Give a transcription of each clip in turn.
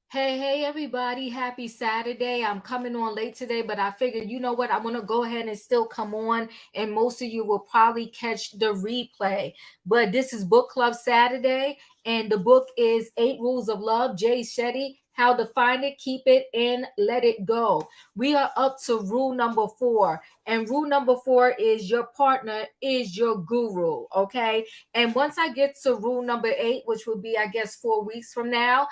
Hey, everybody. Happy Saturday. I'm coming on late today, but I figured, you know what? I'm going to go ahead and still come on, and most of you will probably catch the replay. But this is Book Club Saturday, and the book is 8 Rules of Love, Jay Shetty, How to Find It, Keep It, and Let It Go. We are up to rule number 4, and rule number 4 is your partner is your guru, okay? And once I get to rule number 8, which will be, I guess, 4 weeks from now,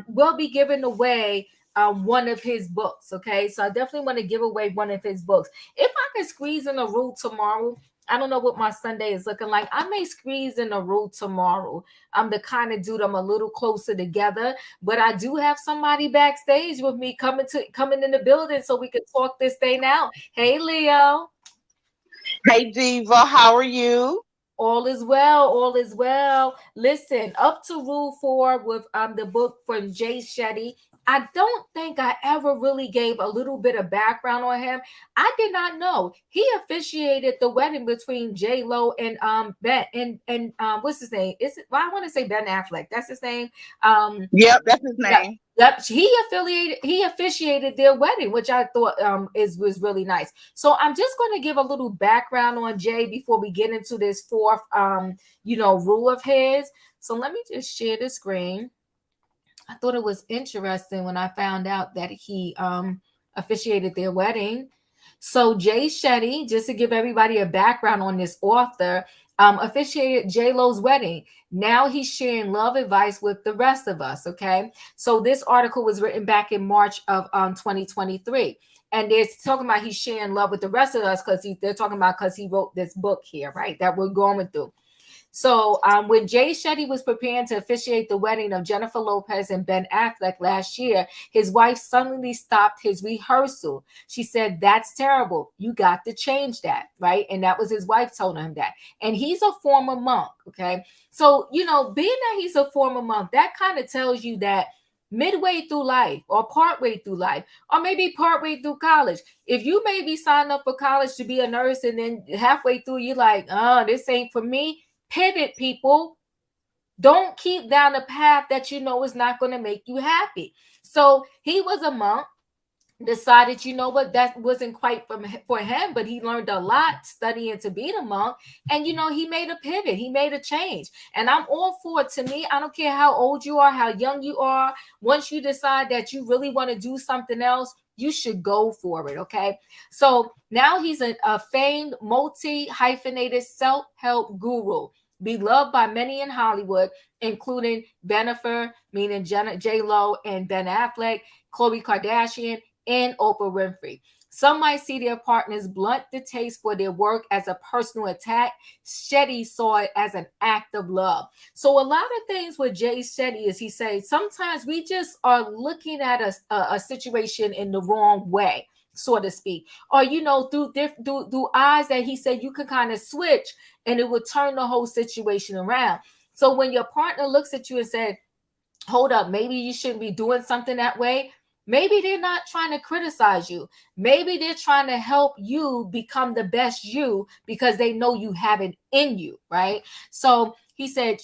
we'll be giving away one of his books. Okay, so I definitely want to give away one of his books. If I can squeeze in a rule tomorrow, I don't know what my Sunday is looking like. I may squeeze in a rule tomorrow. I'm the kind of dude, I'm a little closer together, but I do have somebody backstage with me coming in the building so we can talk this thing out. Hey, Leo. Hey Diva, how are you? All is well. All is well. Listen, up to rule 4 with the book from Jay Shetty. I don't think I ever really gave a little bit of background on him. I did not know he officiated the wedding between J Lo and Ben and what's his name? Is it? Well, I want to say Ben Affleck. That's his name. Yep, that's his Yeah. name. Yep, he officiated their wedding, which I thought was really nice. So I'm just going to give a little background on Jay before we get into this fourth rule of his. So let me just share the screen. I thought it was interesting when I found out that he officiated their wedding. So Jay Shetty, just to give everybody a background on this author, officiated J Lo's wedding. Now he's sharing love advice with the rest of us. Okay, so this article was written back in March of 2023, and they're talking about he's sharing love with the rest of us they're talking about because he wrote this book here, right? That we're going through. So when Jay Shetty was preparing to officiate the wedding of Jennifer Lopez and Ben Affleck last year, his wife suddenly stopped his rehearsal. She said, "That's terrible. You got to change that," right? And that was his wife telling him that. And he's a former monk, okay? So, being that he's a former monk, that kind of tells you that midway through life or partway through life or maybe partway through college, if you maybe sign up for college to be a nurse and then halfway through you're like, "Oh, this ain't for me," pivot, people. Don't keep down a path that you know is not going to make you happy. So he was a monk, decided, you know what, that wasn't quite for him, but he learned a lot studying to be a monk. And, he made a pivot. He made a change. And I'm all for it. To me, I don't care how old you are, how young you are. Once you decide that you really want to do something else, you should go for it, okay? So now he's a famed multi-hyphenated self-help guru, beloved by many in Hollywood, including Bennifer, meaning J Lo, and Ben Affleck, Khloe Kardashian, and Oprah Winfrey. Some might see their partners blunt the taste for their work as a personal attack. Shetty saw it as an act of love. So a lot of things with Jay Shetty is he says sometimes we just are looking at a situation in the wrong way, so to speak, or through eyes that he said you could kind of switch and it would turn the whole situation around. So when your partner looks at you and said, "Hold up, maybe you shouldn't be doing something that way," maybe they're not trying to criticize you. Maybe they're trying to help you become the best you because they know you have it in you, right? So he said,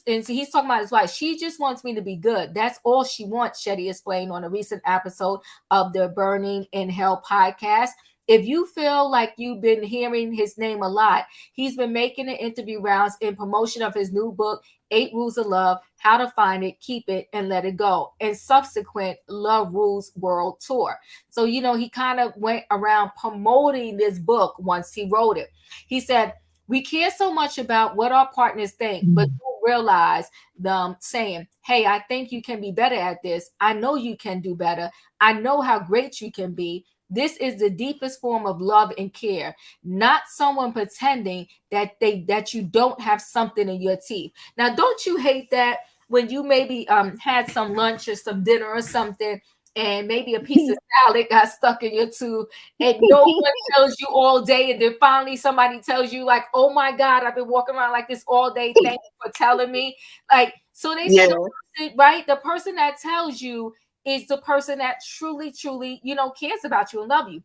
and so he's talking about his wife, "She just wants me to be good. That's all she wants," Shetty explained on a recent episode of the Burning in Hell podcast. If you feel like you've been hearing his name a lot, he's been making the interview rounds in promotion of his new book, 8 Rules of Love, How to Find It, Keep It, and Let It Go, and subsequent Love Rules World Tour. So, he kind of went around promoting this book once he wrote it. He said, we care so much about what our partners think, but don't realize them saying, hey, I think you can be better at this. I know you can do better. I know how great you can be. This is the deepest form of love and care, not someone pretending that you don't have something in your teeth. Now, don't you hate that when you maybe had some lunch or some dinner or something, and maybe a piece of salad got stuck in your tooth, and no one tells you all day, and then finally somebody tells you, like, oh my God, I've been walking around like this all day. Thank you for telling me. Like, so they said, right? The person that tells you is the person that truly, truly, cares about you and love you.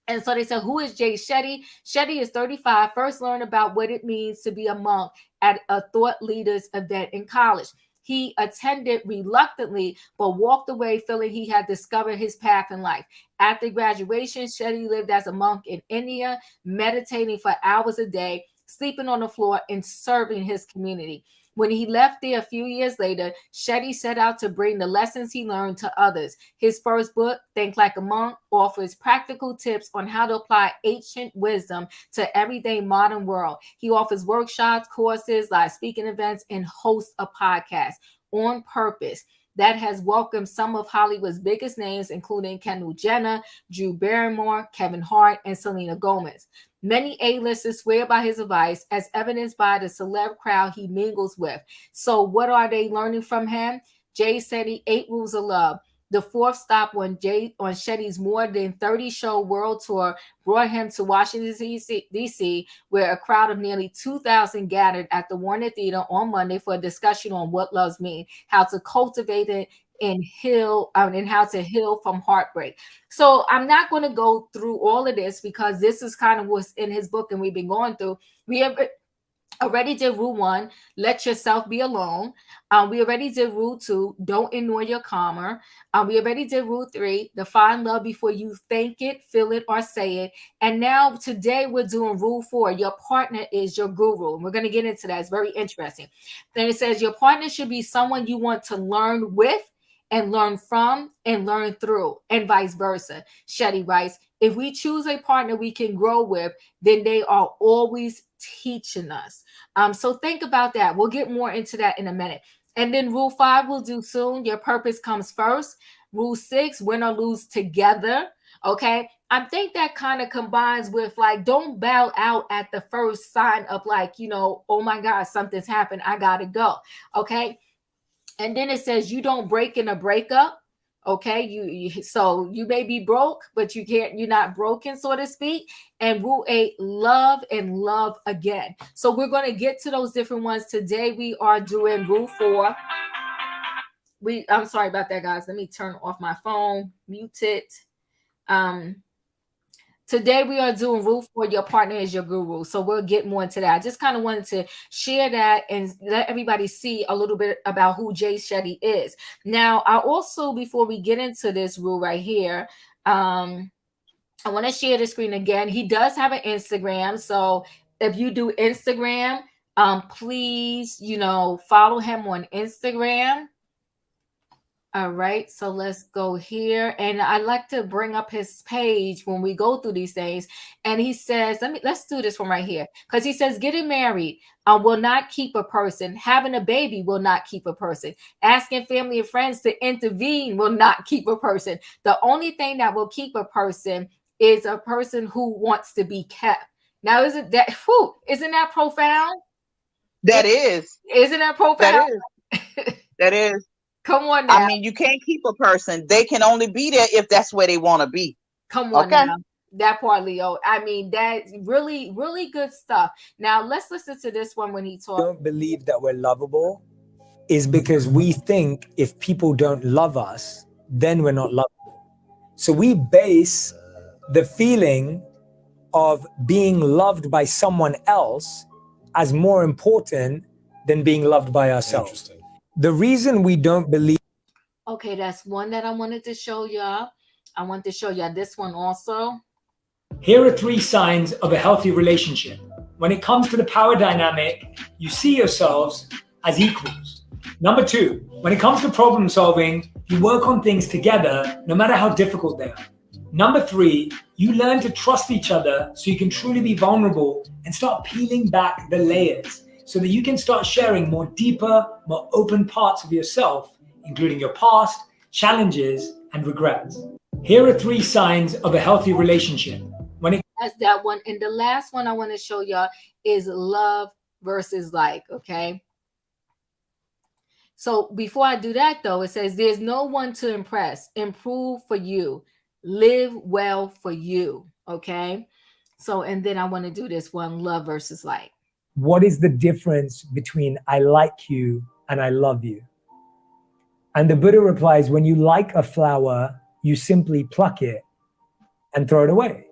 And so they said, who is Jay Shetty? Shetty is 35, first learned about what it means to be a monk at a thought leaders event in college. He attended reluctantly, but walked away feeling he had discovered his path in life. After graduation, Shetty lived as a monk in India, meditating for hours a day, sleeping on the floor, and serving his community. When he left there a few years later, Shetty set out to bring the lessons he learned to others. His first book, Think Like a Monk, offers practical tips on how to apply ancient wisdom to everyday modern world. He offers workshops, courses, live speaking events, and hosts a podcast on purpose that has welcomed some of Hollywood's biggest names, including Kendall Jenner, Drew Barrymore, Kevin Hart, and Selena Gomez. Many A-listers swear by his advice, as evidenced by the celeb crowd he mingles with. So what are they learning from him? Jay Shetty, 8 Rules of Love. The fourth stop on Shetty's more than 30-show world tour brought him to Washington, D.C., where a crowd of nearly 2,000 gathered at the Warner Theater on Monday for a discussion on what loves mean, how to cultivate it, and how to heal from heartbreak. So I'm not going to go through all of this because this is kind of what's in his book and we've been going through. We have already did rule 1, let yourself be alone. We already did rule 2, don't ignore your karma. We already did rule 3, define love before you think it, feel it, or say it. And now today we're doing rule 4, your partner is your guru. And we're going to get into that. It's very interesting. Then it says your partner should be someone you want to learn with and learn from and learn through, and vice versa. Shetty writes, if we choose a partner we can grow with, then they are always teaching us. So think about that. We'll get more into that in a minute. And then rule 5 we'll do soon. Your purpose comes first. Rule 6, win or lose together. Okay. I think that kind of combines with, like, don't bow out at the first sign of, like, oh my God, something's happened, I gotta go. Okay. And then it says you don't break in a breakup. Okay, so you may be broke, but you're not broken, so to speak. And rule 8, love and love again. So we're going to get to those different ones today. We are doing rule 4. I'm sorry about that, guys. Let me turn off my phone, mute it. Today we are doing rule 4, your partner is your guru. So we'll get more into that. I just kind of wanted to share that and let everybody see a little bit about who Jay Shetty is. Now, I also, before we get into this rule right here, I want to share the screen again. He does have an Instagram. So if you do Instagram, please, follow him on Instagram. All right, so let's go here. And I like to bring up his page when we go through these things. And he says, let's do this one right here. Because he says, getting married will not keep a person. Having a baby will not keep a person. Asking family and friends to intervene will not keep a person. The only thing that will keep a person is a person who wants to be kept. Now, isn't that profound? That is. Isn't that profound? That is. Come on now. I mean, you can't keep a person. They can only be there if that's where they want to be. Come on now. That part, Leo. I mean, that's really, really good stuff. Now, let's listen to this one when he talks. Don't believe that we're lovable is because we think if people don't love us, then we're not lovable. So we base the feeling of being loved by someone else as more important than being loved by ourselves. The reason we don't believe. Okay, that's one that I wanted to show y'all. I want to show y'all this one also. Here are 3 signs of a healthy relationship. When it comes to the power dynamic, you see yourselves as equals. Number 2, when it comes to problem solving, you work on things together, no matter how difficult they are. Number 3, you learn to trust each other so you can truly be vulnerable and start peeling back the layers so that you can start sharing more deeper, more open parts of yourself, including your past, challenges, and regrets. Here are 3 signs of a healthy relationship. That's that one. And the last one I want to show y'all is love versus like, okay? So before I do that, though, it says there's no one to impress. Improve for you. Live well for you, okay? So, and then I want to do this one, love versus like. What is the difference between I like you and I love you? And the Buddha replies, when you like a flower, you simply pluck it and throw it away.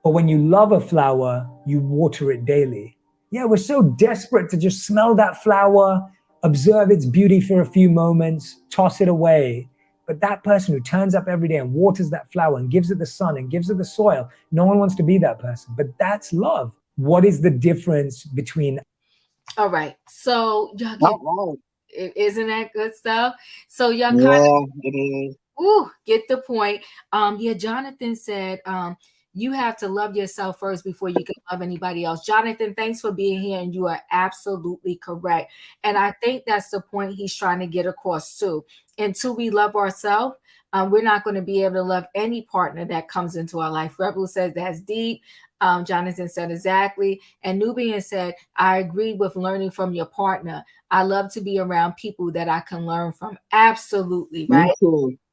But when you love a flower, you water it daily. Yeah, we're so desperate to just smell that flower, observe its beauty for a few moments, toss it away. But that person who turns up every day and waters that flower and gives it the sun and gives it the soil, no one wants to be that person. But that's love. What is the difference between? All right. So y'all isn't that good stuff? So y'all kind of, it is. Get the point. Yeah, Jonathan said, you have to love yourself first before you can love anybody else. Jonathan, thanks for being here, and you are absolutely correct. And I think that's the point he's trying to get across too. Until we love ourselves, we're not going to be able to love any partner that comes into our life. Rebel says that's deep. Jonathan said exactly. And Nubian said, I agree with learning from your partner. I love to be around people that I can learn from. Absolutely, right?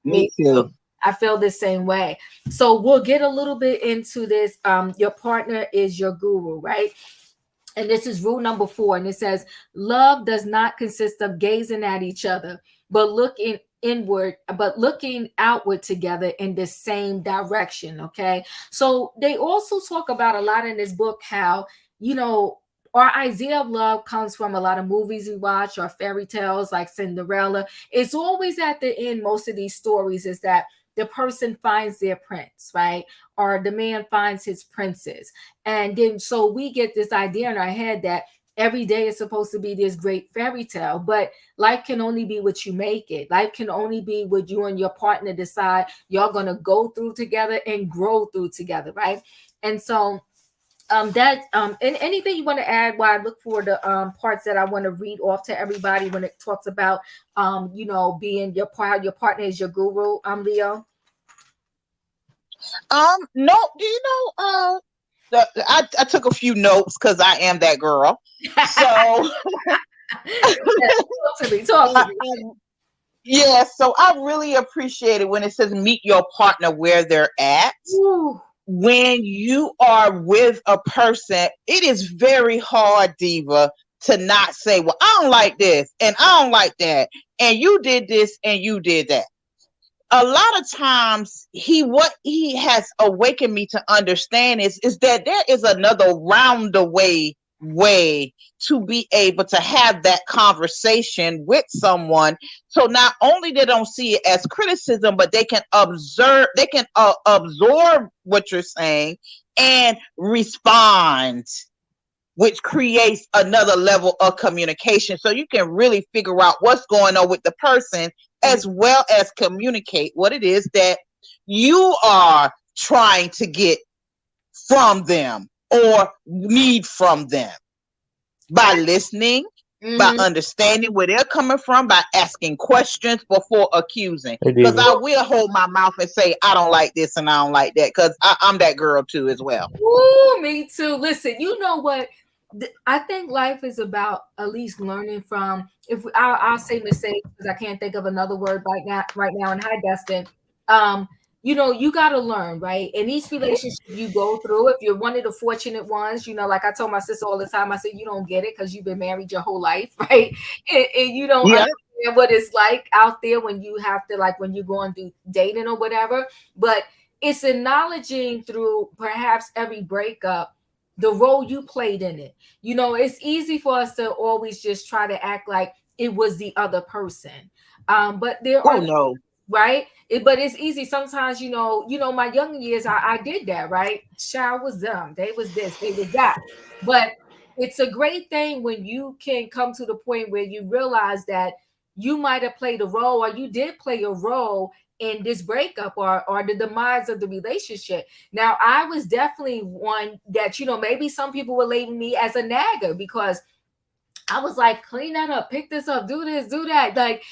Me too. I feel the same way. So we'll get a little bit into this. Your partner is your guru, right? And this is rule number 4. And it says, love does not consist of gazing at each other, but looking outward together in the same direction. Okay. So they also talk about a lot in this book how, our idea of love comes from a lot of movies we watch or fairy tales like Cinderella. It's always at the end, most of these stories is that the person finds their prince, right? Or the man finds his princess. And then so we get this idea in our head that every day is supposed to be this great fairy tale, but life can only be what you make it. Life can only be what you and your partner decide you're going to go through together and grow through together, right? And so and anything you want to add while I look for the parts that I want to read off to everybody when it talks about being your partner is your guru, Leo? No, do you know I took a few notes because I am that girl. So talk to me. Yeah, so I really appreciate it when it says meet your partner where they're at. Ooh. When you are with a person, it is very hard, Diva, to not say, well, I don't like this and I don't like that. And you did this and you did that. A lot of times what he has awakened me to understand is that there is another roundabout way to be able to have that conversation with someone. So not only they don't see it as criticism, but they can absorb what you're saying and respond, which creates another level of communication. So you can really figure out what's going on with the person as well as communicate what it is that you are trying to get from them or need from them by listening, by understanding where they're coming from, by asking questions before accusing. Because I will hold my mouth and say, I don't like this and I don't like that, because I'm that girl too as well. Ooh, me too. Listen, you know what? I think life is about at least learning from, I'll say mistakes because I can't think of another word right now. And hi, Dustin. You got to learn, right? In each relationship you go through, if you're one of the fortunate ones, like I told my sister all the time, I said, you don't get it because you've been married your whole life, right? And you don't understand what it's like out there when you have to, like when you're going through dating or whatever. But it's acknowledging through perhaps every breakup the role you played in it. It's easy for us to always just try to act like it was the other person. But there are right? But it's easy sometimes, my young years, I did that, right? Child was them, they was this, they was that. But it's a great thing when you can come to the point where you realize that you might have played a role, or you did play a role in this breakup, or the demise of the relationship. Now, I was definitely one that, maybe some people were labeling me as a nagger, because I was like, clean that up, pick this up, do this, do that. Like,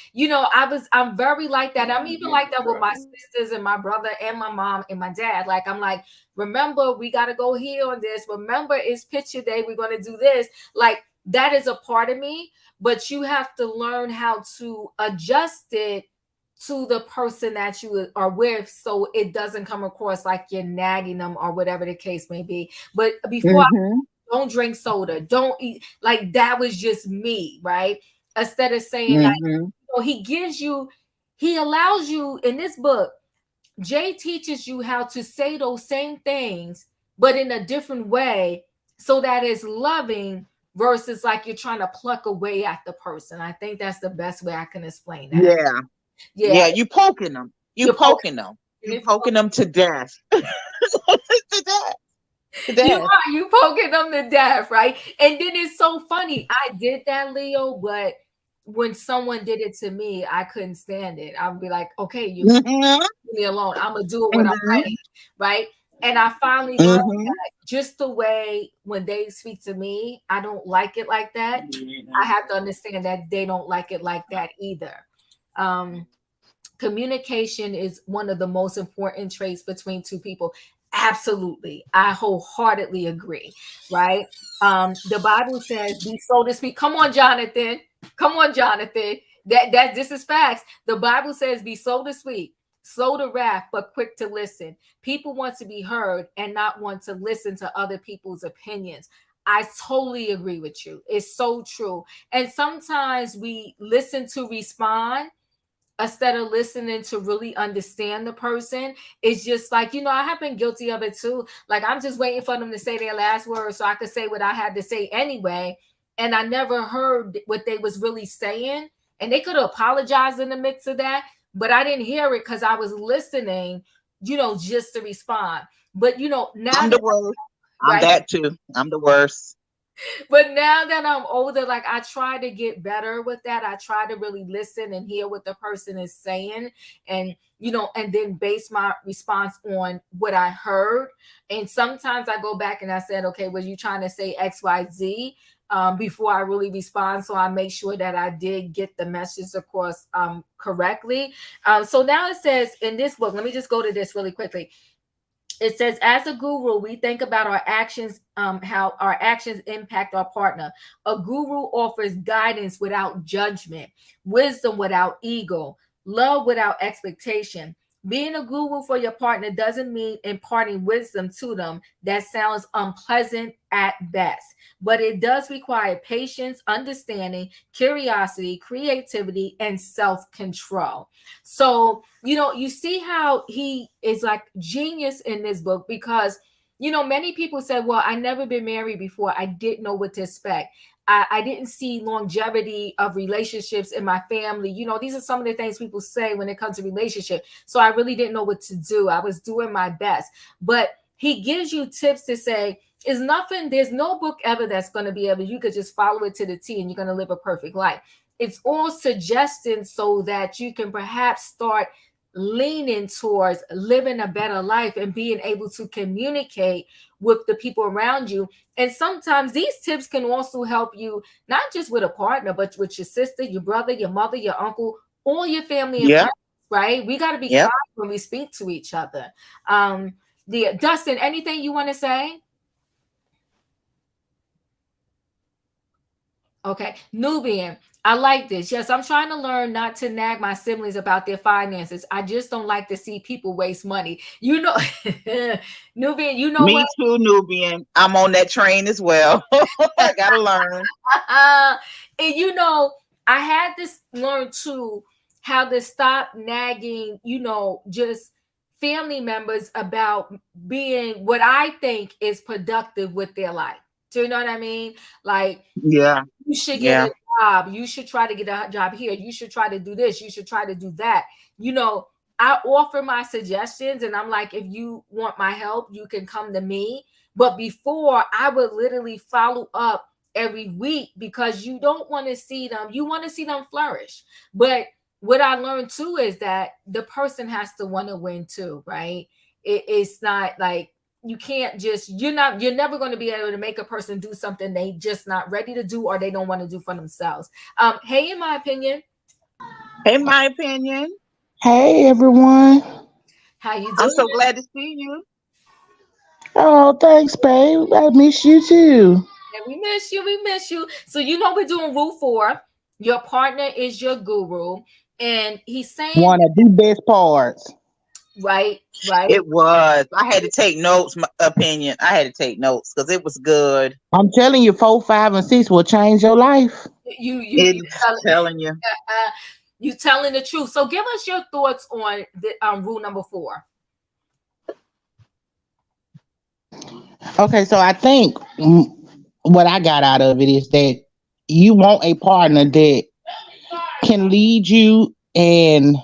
I'm very like that. I'm even like that with my sisters and my brother and my mom and my dad. Like, I'm like, remember, we got to go here on this. Remember, it's picture day. We're going to do this. Like, that is a part of me, but you have to learn how to adjust it to the person that you are with, so it doesn't come across like you're nagging them or whatever the case may be. But before, don't drink soda, don't eat, like, that was just me, right? Instead of saying, like, he allows you in this book. Jay teaches you how to say those same things, but in a different way, so that it's loving versus like you're trying to pluck away at the person. I think that's the best way I can explain that. Yeah, you poking them. You poking them. You poking them to death. To death. You poking them to death, right? And then it's so funny. I did that, Leo, but when someone did it to me, I couldn't stand it. I would be like, okay, you leave me alone. I'm gonna do it when I'm ready, right? And I finally learned that just the way when they speak to me, I don't like it like that. I have to understand that they don't like it like that either. Communication is one of the most important traits between two people. Absolutely. I wholeheartedly agree. Right. The Bible says, be slow to speak. Come on, Jonathan. Come on, Jonathan. That this is facts. The Bible says, be slow to speak, slow to wrath, but quick to listen. People want to be heard and not want to listen to other people's opinions. I totally agree with you. It's so true. And sometimes we listen to respond instead of listening to really understand the person. It's just like, I have been guilty of it too. Like, I'm just waiting for them to say their last word so I could say what I had to say anyway. And I never heard what they was really saying. And they could have apologized in the mix of that, but I didn't hear it because I was listening, just to respond. But, now I'm the worst. I'm that too. I'm the worst. But now that I'm older, like, I try to get better with that. I try to really listen and hear what the person is saying, and and then base my response on what I heard. And sometimes I go back and I said, okay, was you trying to say XYZ? Before I really respond, so I make sure that I did get the message across correctly. So now it says in this book, let me just go to this really quickly. It says, as a guru, we think about our actions, how our actions impact our partner. A guru offers guidance without judgment, wisdom without ego, love without expectation. Being a guru for your partner doesn't mean imparting wisdom to them that sounds unpleasant at best, but it does require patience, understanding, curiosity, creativity, and self-control. So, you see how he is like genius in this book, because, many people said, well, I never been married before. I didn't know what to expect. I didn't see longevity of relationships in my family. These are some of the things people say when it comes to relationship. So I really didn't know what to do. I was doing my best. But he gives you tips to say, there's no book ever that's going to be able, you could just follow it to the T and you're going to live a perfect life. It's all suggestions so that you can perhaps start leaning towards living a better life and being able to communicate with the people around you. And sometimes these tips can also help you, not just with a partner, but with your sister, your brother, your mother, your uncle, all your family and friends, right? We got to be kind when we speak to each other. Dustin, anything you want to say? Okay. Nubian, I like this. Yes, I'm trying to learn not to nag my siblings about their finances. I just don't like to see people waste money. Nubian, Me what? Too, Nubian. I'm on that train as well. I got to learn. And I had to learn too how to stop nagging, just family members about being what I think is productive with their life. Do you know what I mean? Like, yeah, you should get a job. You should try to get a job here. You should try to do this. You should try to do that. You know, I offer my suggestions and I'm like, if you want my help, you can come to me. But before, I would literally follow up every week because you don't want to see them. You want to see them flourish. But what I learned too is that the person has to want to win too, right? It's not like you can't just, you're never going to be able to make a person do something they just not ready to do or they don't want to do for themselves. Hey, in my opinion. In my opinion, Hey everyone. How you I'm doing? so glad to see you. Oh, thanks, babe. I miss you too. Yeah, we miss you. We miss you. So you know we're doing rule 4. Your partner is your guru, and he's saying One of the best parts. right, right. It was. I had to take notes. My opinion. I had to take notes because it was good. I'm telling you, 4, 5, and 6 will change your life. You It's telling you. you telling the truth. So give us your thoughts on the rule number 4. Okay, so I think what I got out of it is that you want a partner that can lead you and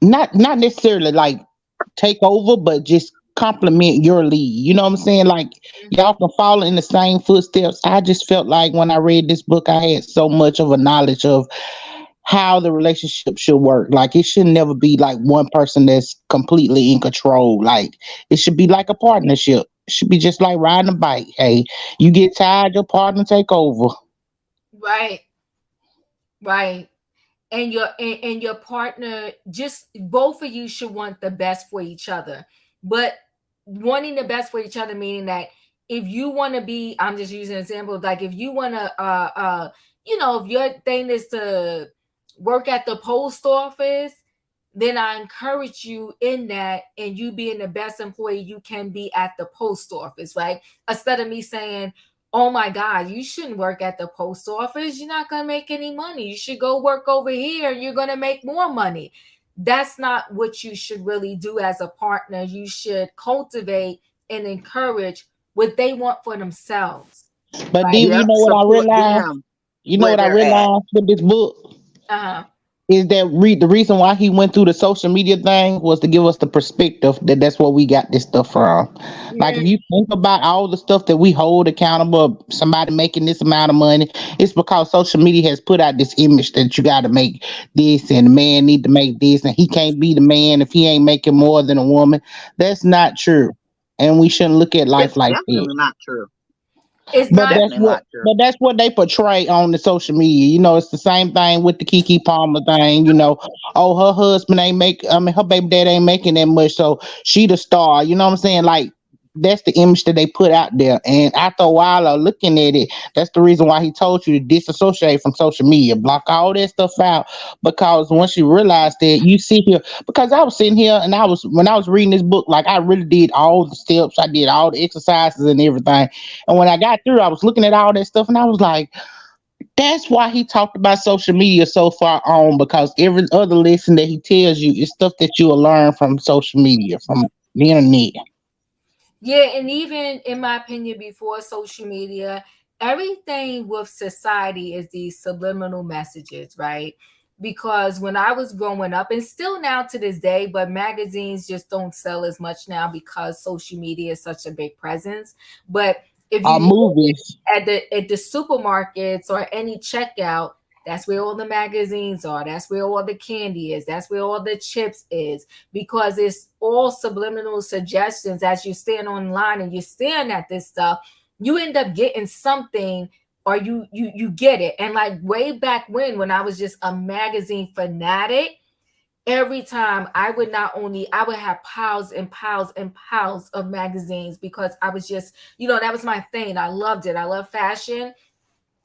not necessarily like take over, but just complement your lead. You know what I'm saying? Like y'all can follow in the same footsteps. I just felt like when I read this book, I had so much of a knowledge of how the relationship should work. Like it should never be like one person that's completely in control. Like it should be like a partnership. It should be just like riding a bike. Hey, you get tired, your partner take over. Right, right. And your partner, just both of you should want the best for each other. But wanting the best for each other meaning that if you want to be, I'm just using an example, like if you want to if your thing is to work at the post office, then I encourage you in that and you being the best employee you can be at the post office, right? Instead of me saying, oh my God, you shouldn't work at the post office. You're not going to make any money. You should go work over here. You're going to make more money. That's not what you should really do as a partner. You should cultivate and encourage what they want for themselves. But Right? Diva, you Yep. know what I Support realized? them You know where what I they're at. realized with this book? Uh-huh. Is that the reason why he went through the social media thing was to give us the perspective that that's where we got this stuff from. Like if Mm, you think about all the stuff that we hold accountable, somebody making this amount of money, it's because social media has put out this image that you got to make this and the man need to make this and he can't be the man if he ain't making more than a woman. That's not true, and we shouldn't look at It's life like that. definitely not true. it's But not. that's Definitely what not true. but that's what they portray on the social media. You know, it's the same thing with the Keke Palmer thing, oh her husband ain't make I mean her baby dad ain't making that much, so she the star. You know what I'm saying? Like that's the image that they put out there. And after a while of looking at it, that's the reason why he told you to disassociate from social media, block all that stuff out. Because once you realize that you sit here, because I was sitting here and I was when I was reading this book, like I really did all the steps, I did all the exercises and everything. And when I got through, I was looking at all that stuff and I was like, that's why he talked about social media so far on, because every other lesson that he tells you is stuff that you will learn from social media, from the internet. Yeah, and even in my opinion, before social media, everything with society is these subliminal messages, right? Because when I was growing up, and still now to this day, but magazines just don't sell as much now because social media is such a big presence. But if you look Movies. at the supermarkets or any checkout, that's where all the magazines are. That's where all the candy is. That's where all the chips is, because it's all subliminal suggestions. As you stand online and you're staring at this stuff, you end up getting something, or you get it. And like way back when I was just a magazine fanatic, every time I would have piles and piles and piles of magazines because I was just, that was my thing. I loved it. I love fashion,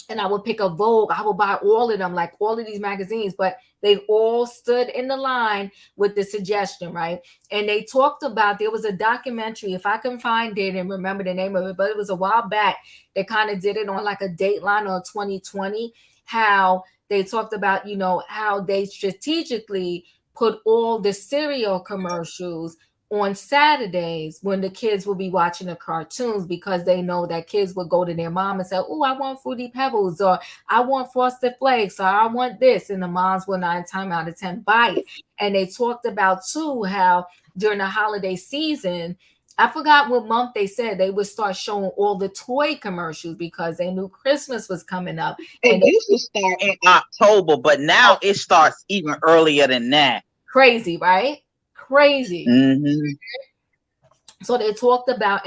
and I would pick a Vogue. I would buy all of them, like all of these magazines, but they all stood in the line with the suggestion, right? And they talked about, there was a documentary, if I can find it and remember the name of it, but it was a while back. They kind of did it on like a Dateline or 2020, how they talked about, how they strategically put all the cereal commercials on Saturdays when the kids will be watching the cartoons, because they know that kids will go to their mom and say, oh, I want Fruity Pebbles, or I want Frosted Flakes, or I want this. And the moms will 9 times out of 10 buy it. And they talked about too how during the holiday season, I forgot what month they said, they would start showing all the toy commercials because they knew Christmas was coming up. It used to start in October, but now it starts even earlier than that. Crazy, right? Crazy. Mm-hmm. So they talked about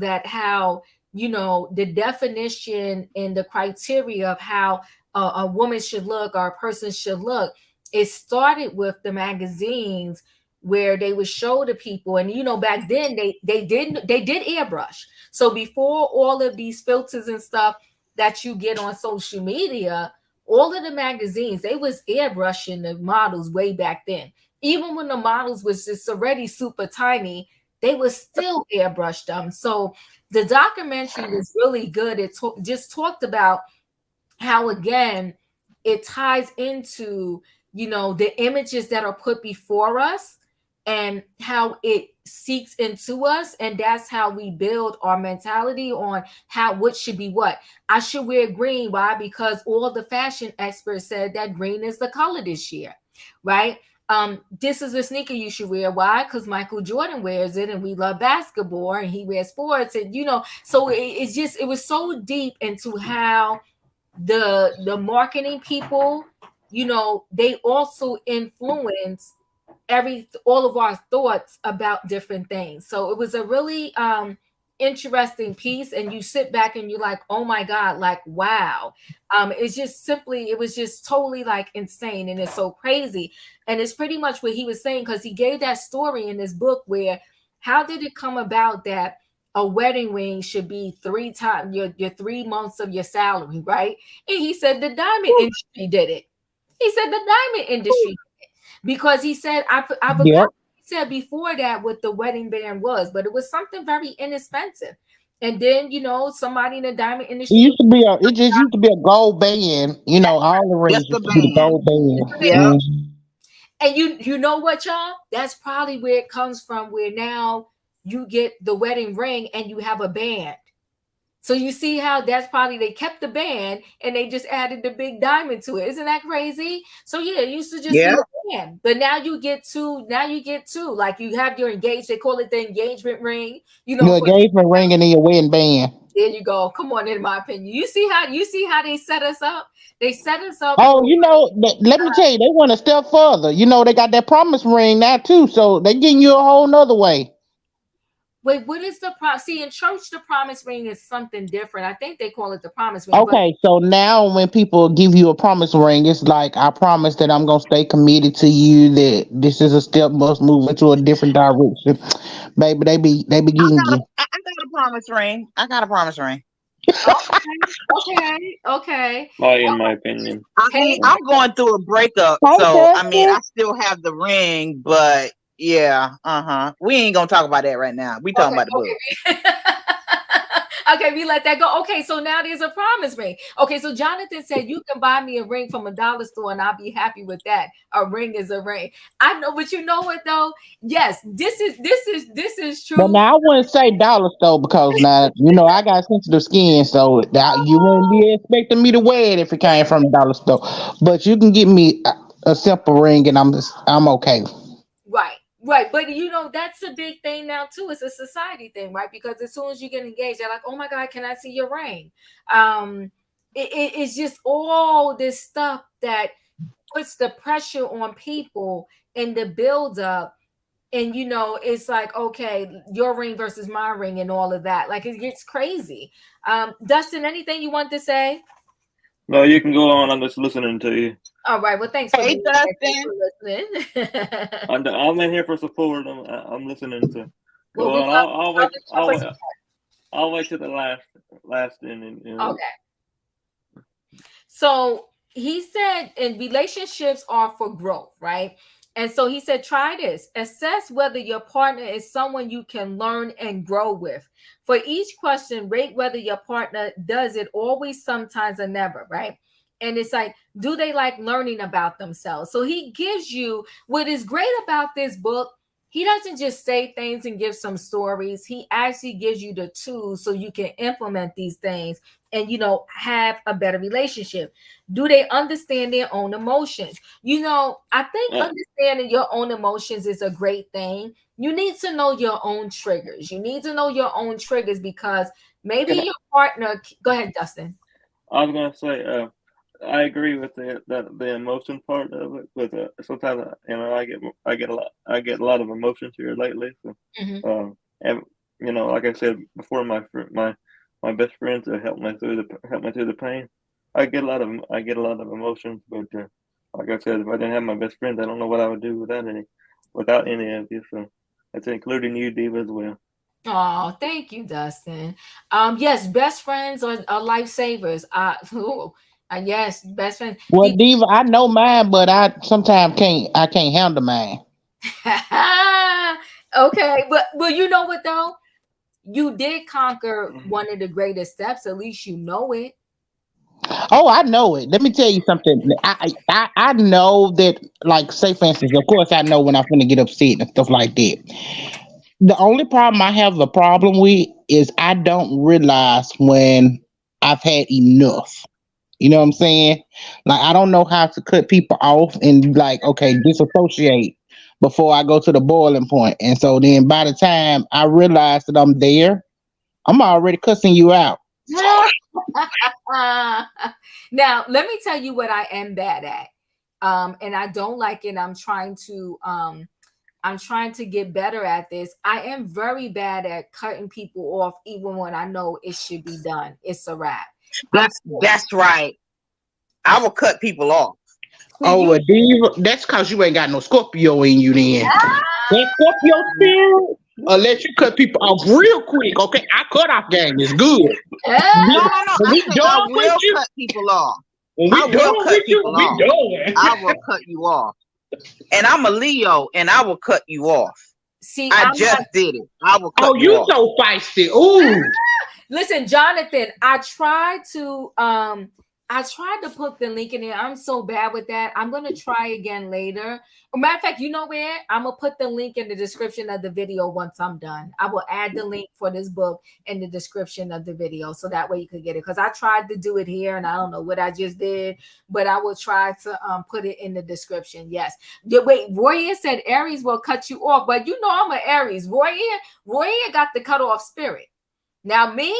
that, how, you know, the definition and the criteria of how a woman should look or a person should look, it started with the magazines where they would show the people. And you know, back then they did airbrush. So before all of these filters and stuff that you get on social media, all of the magazines, they was airbrushing the models way back then. Even when the models was just already super tiny, they was still airbrushed them. So the documentary was really good. It just talked about how, again, it ties into, you know, the images that are put before us and how it seeks into us. And that's how we build our mentality on what should be what. I should wear green. Why? Because all the fashion experts said that green is the color this year, right? This is a sneaker you should wear. Why? Because Michael Jordan wears it, and we love basketball, and he wears sports, and you know, so it was so deep into how the marketing people, you know, they also influence all of our thoughts about different things. So it was a really interesting piece, and you sit back and you're like, oh my God, like, wow. It was just totally like insane, and it's so crazy. And it's pretty much what he was saying, because he gave that story in his book where, how did it come about that a wedding ring should be 3 times your 3 months of your salary, right? And he said the diamond industry did it. He said the diamond industry did it. Because he said, I forgot what he said before that what the wedding band was, but it was something very inexpensive. And then, you know, somebody in the diamond industry. It just used to be a gold band, you know, all the rings Just a used to be the band. gold band. Yeah. And you know what, y'all? That's probably where it comes from, where now you get the wedding ring and you have a band. So you see how that's probably, they kept the band and they just added the big diamond to it. Isn't that crazy? So yeah, it used to just be a band, but now you get two. Like you have your engagement. They call it the engagement ring. You know, Your engagement ring and then your wedding band. There you go. Come on, in my opinion, you see how they set us up. They set us up. Oh, you know, let me tell you, they went a step further. You know, they got that promise ring now too, so they getting you a whole nother way. Wait, what is the promise? See, in church, the promise ring is something different. I think they call it the promise ring. Okay, so now when people give you a promise ring, it's like, I promise that I'm gonna stay committed to you. That this is a step must move into a different direction, baby. They be getting you. I got a promise ring. I got a promise ring. Okay. In my opinion, I mean, I'm going through a breakup, so I mean, I still have the ring, but yeah, we ain't gonna talk about that right now. We talking about the book. Okay, we let that go. Okay, so now there's a promise ring. Okay, so Jonathan said you can buy me a ring from a dollar store and I'll be happy with that. A ring is a ring. I know, but you know what though? Yes, this is true. But now I wouldn't say dollar store, because now you know I got sensitive skin, so that you wouldn't be expecting me to wear it if it came from a dollar store. But you can give me a simple ring and I'm okay. Right, but you know that's a big thing now too. It's a society thing, right? Because as soon as you get engaged, they're like, "Oh my God, can I see your ring?" It's just all this stuff that puts the pressure on people in the build up, and you know, it's like, okay, your ring versus my ring, and all of that. Like it gets crazy. Dustin, anything you want to say? No, you can go on. I'm just listening to you. All right. Well, thanks for Dustin. listening. I'm in here for support. I'm listening to. Well, go on. I'll wait to the last ending. Okay. So he said, in relationships are for growth, right? And so he said, try this. Assess whether your partner is someone you can learn and grow with. For each question, rate whether your partner does it always, sometimes, or never, right? And it's like, do they like learning about themselves? So he gives you, what is great about this book he doesn't just say things and give some stories. He actually gives you the tools so you can implement these things and, you know, have a better relationship. Do they understand their own emotions? You know, I think understanding your own emotions is a great thing. You need to know your own triggers. You need to know your own triggers because maybe your partner. Go ahead, Dustin. I was gonna say, I agree with the emotion part of it, but sometimes you know I get a lot of emotions here lately. So, and you know, like I said before, my best friends have helped me through the pain. I get a lot of emotions, but like I said, if I didn't have my best friends, I don't know what I would do without any of you. So that's including you, Diva, as well. Oh, thank you, Dustin. Yes, best friends are lifesavers. Yes, best friends. Well, Diva, I know mine, but I sometimes can't handle mine. Okay, but you know what though? You did conquer one of the greatest steps. At least you know it. Oh, I know it. Let me tell you something. I know that, like, say for instance, of course, I know when I'm gonna get upset and stuff like that. The only problem I have a problem with is I don't realize when I've had enough. You know what I'm saying? Like, I don't know how to cut people off and, like, okay, disassociate before I go to the boiling point. And so then by the time I realize that I'm there, I'm already cussing you out. Now, let me tell you what I am bad at. And I don't like it. I'm trying to get better at this. I am very bad at cutting people off even when I know it should be done. It's a wrap. That's right. I will cut people off. Oh, well, Diva, that's because you ain't got no Scorpio in you then. That Scorpio spirit let you cut people off real quick. Okay, our cutoff game is good. No. I will cut people off. I will cut people off. I will cut you off. And I'm a Leo, and I will cut you off. See, I just did it. I will cut you off. Oh, you so feisty. Ooh. Listen, Jonathan, I tried to put the link in there. I'm so bad with that. I'm gonna try again later. Matter of fact, you know where? I'm gonna put the link in the description of the video once I'm done. I will add the link for this book in the description of the video so that way you could get it. Because I tried to do it here and I don't know what I just did, but I will try to put it in the description. Yes. Wait, Roya said Aries will cut you off, but you know I'm an Aries. Roya got the cut off spirit. Now me,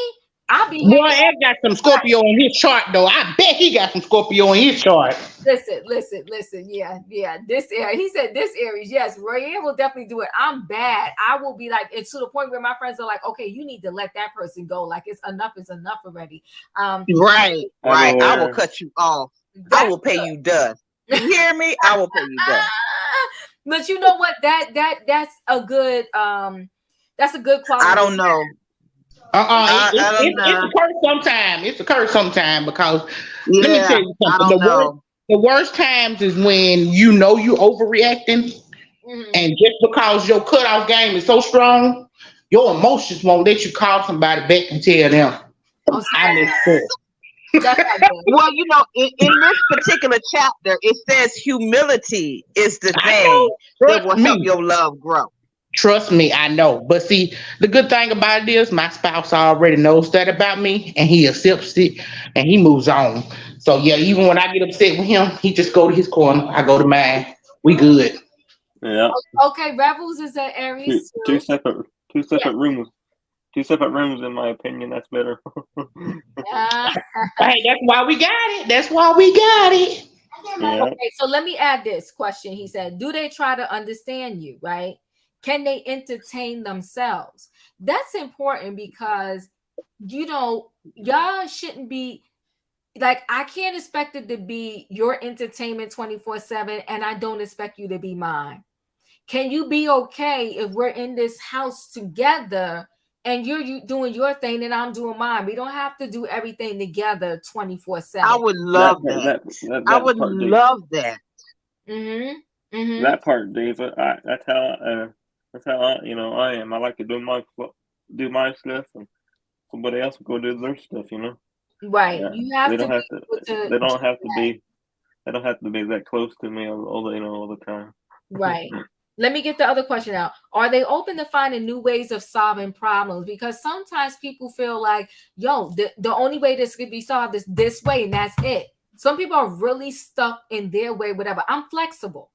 Boy, Ed got some Scorpio in his chart, though. I bet he got some Scorpio in his chart. Listen. Yeah. This Aries, he said this Aries. Yes, Roy will definitely do it. I'm bad. I will be like, it's to the point where my friends are like, okay, you need to let that person go. Like it's enough already. Right. I will cut you off. I will pay you dust. You hear me? I will pay you dust. But you know what? That's a good quality. I don't know. It's a curse sometimes. It's a curse sometimes because let me tell you something. The worst times is when you know you overreacting, and just because your cutoff game is so strong, your emotions won't let you call somebody back and tell them, I messed up. Well, you know, in this particular chapter, it says humility is the thing that will help your love grow. Trust me, I know. But see, the good thing about it is my spouse already knows that about me and he accepts it and he moves on. So yeah, even when I get upset with him, he just go to his corner. I go to mine. We good. Yeah. Okay, Rebels is at Aries. Two separate rooms. Two separate rooms, in my opinion. That's better. Hey, that's why we got it. Yeah. Okay, so let me add this question. He said, do they try to understand you, right? Can they entertain themselves? That's important because, you know, y'all shouldn't be like, I can't expect it to be your entertainment 24/7, and I don't expect you to be mine. Can you be okay if we're in this house together and you're doing your thing and I'm doing mine? We don't have to do everything together 24/7. I would love that. I would love that. That part, Dave. That's how I am. I like to do my stuff, and somebody else will go do their stuff. You know. Right. Yeah. You have they don't to. Have to. They don't have to be. They don't have to be that close to me all the time. Right. let me get the other question out. Are they open to finding new ways of solving problems? Because sometimes people feel like, yo, the only way this could be solved is this way, and that's it. Some people are really stuck in their way, whatever. I'm flexible.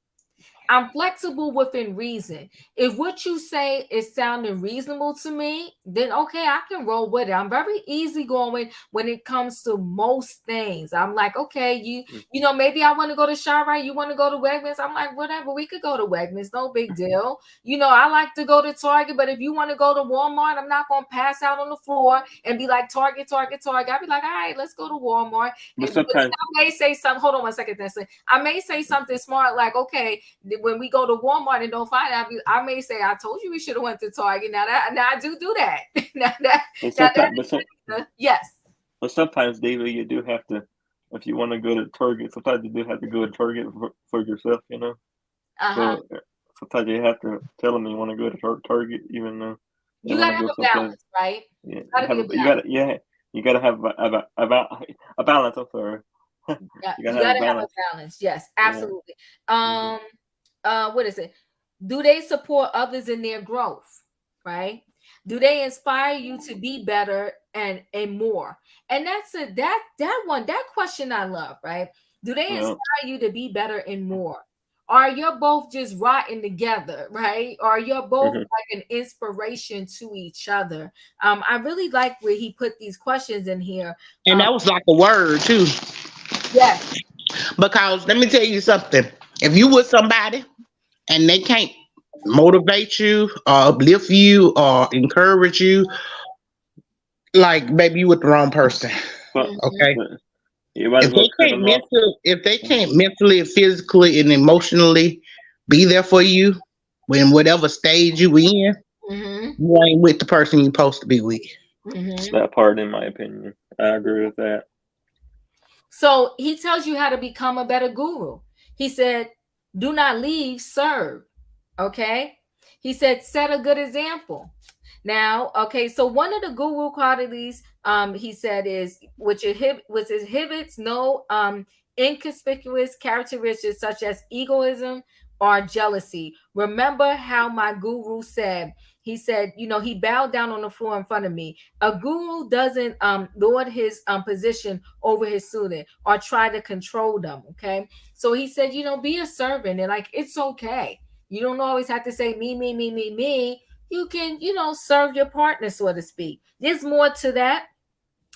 I'm flexible within reason. If what you say is sounding reasonable to me, then okay, I can roll with it. I'm very easygoing when it comes to most things. I'm like, okay, you know, maybe I want to go to ShopRite, you want to go to Wegmans. I'm like, whatever, we could go to Wegmans, no big deal. You know, I like to go to Target, but if you want to go to Walmart, I'm not gonna pass out on the floor and be like Target, Target, Target. I'll be like, all right, let's go to Walmart. But And sometimes I may say something. Hold on one second, Nestle. I may say something smart, like, okay, when we go to Walmart and don't find it, I may say, I told you we should have went to Target. Now I do that. Yes. But sometimes, David, you do have to, if you want to go to Target, sometimes you do have to go to Target for yourself, you know. So sometimes you have to tell them you want to go to Target, even though you gotta have a balance, right? Yeah, you gotta have a balance. I'm sorry. You gotta have a balance. Yes, absolutely. Yeah. What is it? Do they support others in their growth? Right? Do they inspire you to be better and more? And that's that question I love, right? Do they inspire you to be better and more? Are you both just rotting together, right? Or you're both like an inspiration to each other? I really like where he put these questions in here. And that was like a word too. Yes. Because let me tell you something. If you with somebody and they can't motivate you or uplift you or encourage you, like maybe you with the wrong person. Okay. If they can't mentally, physically, and emotionally be there for you when whatever stage you in, you ain't with the person you're supposed to be with. That part, in my opinion, I agree with that. So he tells you how to become a better guru. He said, do not leave, serve. Okay. He said, set a good example. Now, okay, so one of the guru qualities, he said, is which inhibits no inconspicuous characteristics such as egoism or jealousy. Remember how my guru said, he said, you know, he bowed down on the floor in front of me. A guru doesn't lord his position over his student or try to control them. Okay. So he said, you know, be a servant, and like, it's okay. You don't always have to say me. You can, you know, serve your partner, so to speak. There's more to that,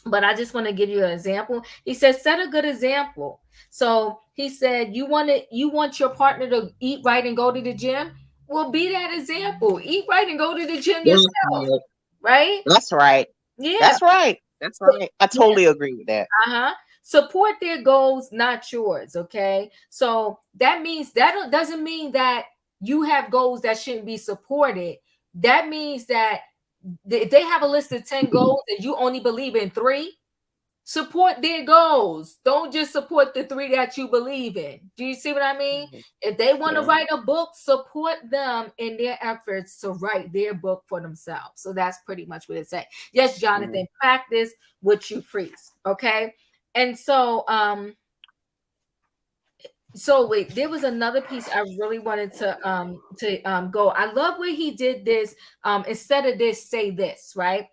but I just want to give you an example. He says, set a good example. So he said, you want your partner to eat right and go to the gym? Well, be that example. Eat right and go to the gym yourself. Right? That's right. Yeah. That's right. That's right. I totally agree with that. Support their goals, not yours. Okay. So that means that doesn't mean that you have goals that shouldn't be supported. That means that if they have a list of 10 goals and you only believe in 3, support their goals. Don't just support the 3 that you believe in. Do you see what I mean? If they want to write a book, support them in their efforts to write their book for themselves. So that's pretty much what it says. Yes, Jonathan, practice what you preach. Okay. And so, so wait, there was another piece I really wanted to go. I love where he did this. Instead of this, say this, right?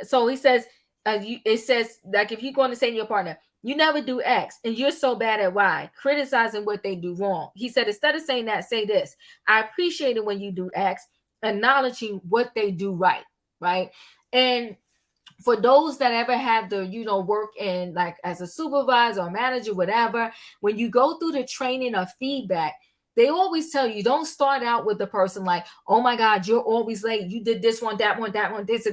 So he says, it says, like, if you're going to say to your partner, you never do X and you're so bad at Y, criticizing what they do wrong. He said, instead of saying that, say this: I appreciate it when you do X, acknowledging what they do right, right? And for those that ever had to, you know, work in like as a supervisor or manager, whatever, when you go through the training of feedback, they always tell you, don't start out with the person like, oh my God, you're always late. You did this one, that one, this,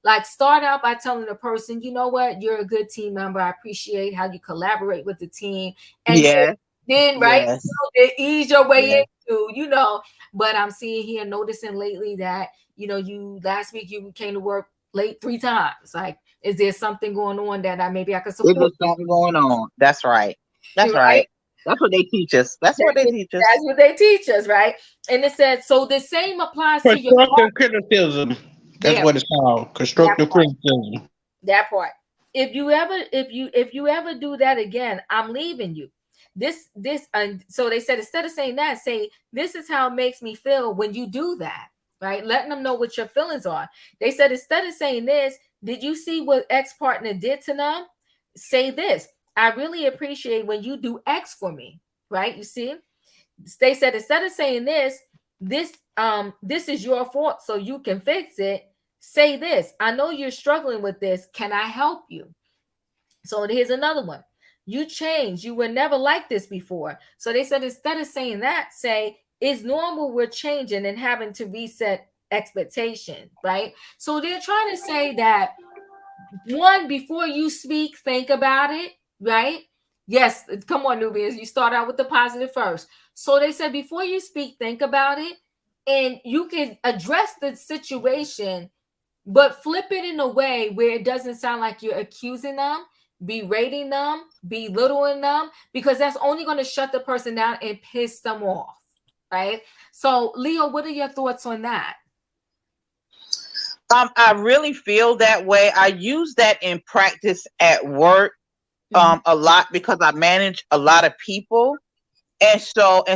Like, start out by telling the person, you know what, you're a good team member. I appreciate how you collaborate with the team. And then right, you know, ease your way into, you know. But I'm seeing here, noticing lately that, you know, last week you came to work late 3 times. Like, is there something going on that maybe I could support? There's something going on. That's right. That's right. That's what they teach us. That's what they teach us, right? And it said, so the same applies to your constructive criticism. That's what it's called. Constructive criticism. That part. If you ever do that again, I'm leaving you. So they said, instead of saying that, say, this is how it makes me feel when you do that, right? Letting them know what your feelings are. They said, instead of saying this, did you see what ex-partner did to them? Say this: I really appreciate when you do X for me, right? You see? They said, instead of saying this is your fault so you can fix it, say this: I know you're struggling with this. Can I help you? So here's another one. You changed. You were never like this before. So they said, instead of saying that, say, it's normal we're changing and having to reset expectation, right? So they're trying to say that, one, before you speak, think about it, right? Yes, come on, Nubians. You start out with the positive first. So they said, before you speak, think about it, and you can address the situation, but flip it in a way where it doesn't sound like you're accusing them, berating them, belittling them, because that's only going to shut the person down and piss them off, right? So, Leo, what are your thoughts on that? I really feel that way. I use that in practice at work a lot, because I manage a lot of people. And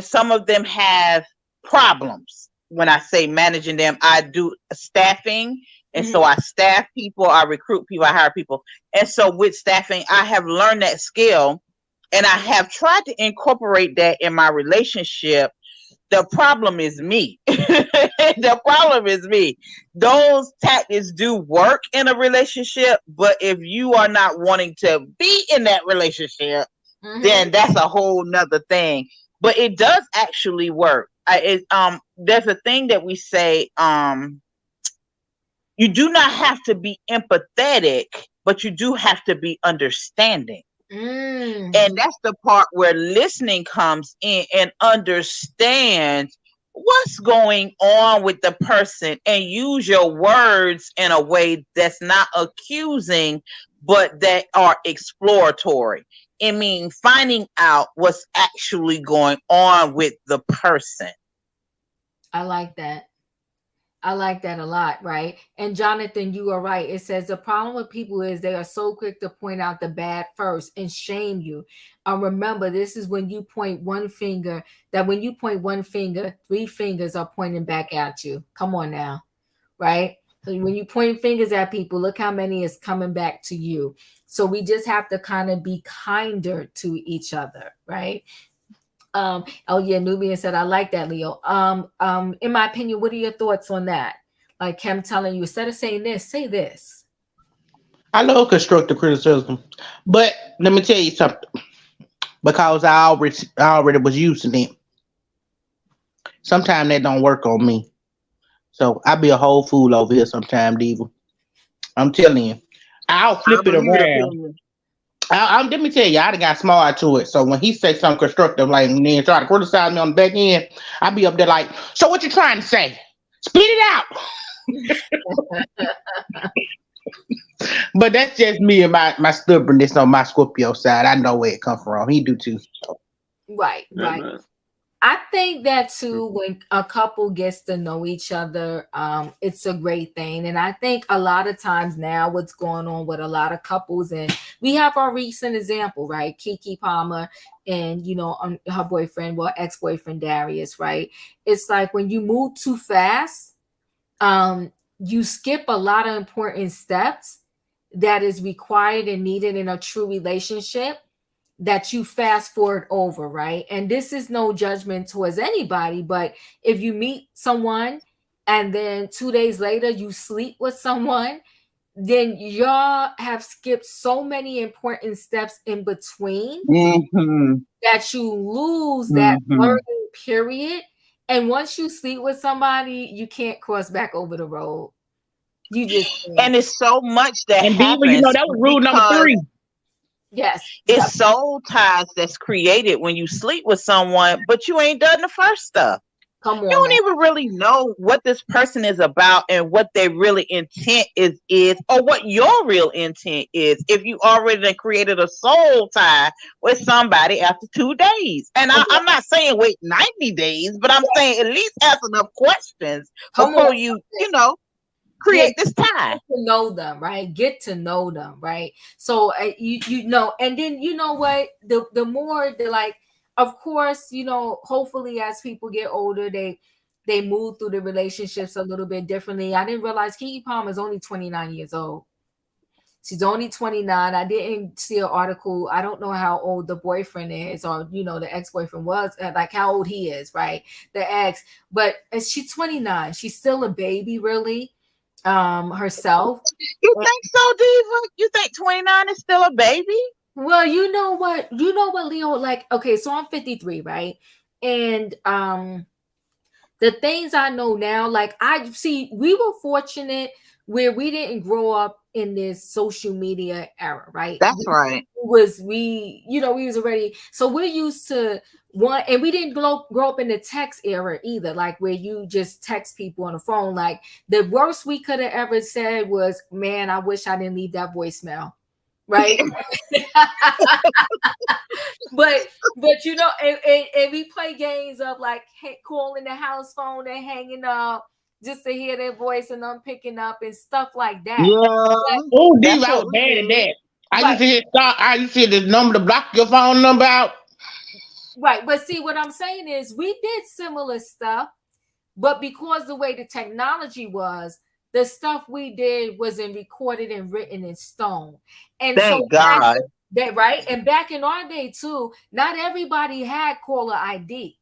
some of them have problems. When I say managing them, I do staffing. And so I staff people, I recruit people, I hire people. And so with staffing, I have learned that skill, and I have tried to incorporate that in my relationship. The problem is me. The problem is me. Those tactics do work in a relationship, but if you are not wanting to be in that relationship, then that's a whole nother thing. But it does actually work. There's a thing that we say, you do not have to be empathetic, but you do have to be understanding. And that's the part where listening comes in and understands what's going on with the person, and use your words in a way that's not accusing, but that are exploratory. It means finding out what's actually going on with the person. I like that. I like that a lot, right? And Jonathan, you are right. It says the problem with people is they are so quick to point out the bad first and shame you. Remember, this is when you point one finger, that when you point one finger, 3 fingers are pointing back at you. Come on now, right? So when you point fingers at people, look how many is coming back to you. So we just have to kind of be kinder to each other, right? Oh yeah, Nubian said, I like that, Leo. In my opinion, what are your thoughts on that? Like Kim telling you, instead of saying this, say this. I love constructive criticism, but let me tell you something. Because I already was using it. Sometimes that don't work on me. So I be a whole fool over here sometimes, Diva. I'm telling you. I'll flip it around. Let me tell you, I done got smart to it. So when he say something constructive, like, and then try to criticize me on the back end, I be up there like, so what you trying to say? Spit it out. But that's just me and my stubbornness on my Scorpio side. I know where it come from. He do too. So. Right. I think that too, when a couple gets to know each other, it's a great thing. And I think a lot of times now what's going on with a lot of couples, and we have our recent example, right? Keke Palmer and, her boyfriend, ex-boyfriend Aries, right? It's like when you move too fast, you skip a lot of important steps that is required and needed in a true relationship, that you fast forward over, right? And this is no judgment towards anybody, but if you meet someone and then 2 days later you sleep with someone, then y'all have skipped so many important steps in between that you lose that learning period. And once you sleep with somebody, you can't cross back over the road. You just can't. And it's so much that and happens. Diva, that was rule number 3. Yes. It's soul ties that's created when you sleep with someone, but you ain't done the first stuff. Come on. You don't even really know what this person is about and what their really intent is, or what your real intent is, if you already created a soul tie with somebody after 2 days. And I'm not saying wait 90 days, but I'm saying at least ask enough questions before you know. create this tie. Get to know them, right? Get to know them, right? So you know, and then you know what? The more the like, of course, you know, hopefully as people get older, they move through the relationships a little bit differently. I didn't realize Keke Palmer is only 29 years old. She's only 29. I didn't see an article. I don't know how old the boyfriend is, or you know, the ex-boyfriend was, like how old he is, right? The ex, but she's 29. She's still a baby, really, herself. You think so, Diva? You think 29 is still a baby? Well, you know what, Leo, like, okay, so I'm 53, right? And the things I know now, like I see, we were fortunate where we didn't grow up in this social media era, right? That's right. We was already, so we're used to one, and we didn't grow up in the text era either, like where you just text people on the phone. Like the worst we could have ever said was, man, I wish I didn't leave that voicemail. Right. but you know, and we play games of like calling the house phone and hanging up just to hear their voice and them picking up and stuff like that. Yeah. Oh, Diva, I was bad at that. I used to hear this number to block your phone number out. Right. But see, what I'm saying is we did similar stuff, but because the way the technology was, the stuff we did wasn't recorded and written in stone. And thank God. That right. And back in our day too, not everybody had caller ID.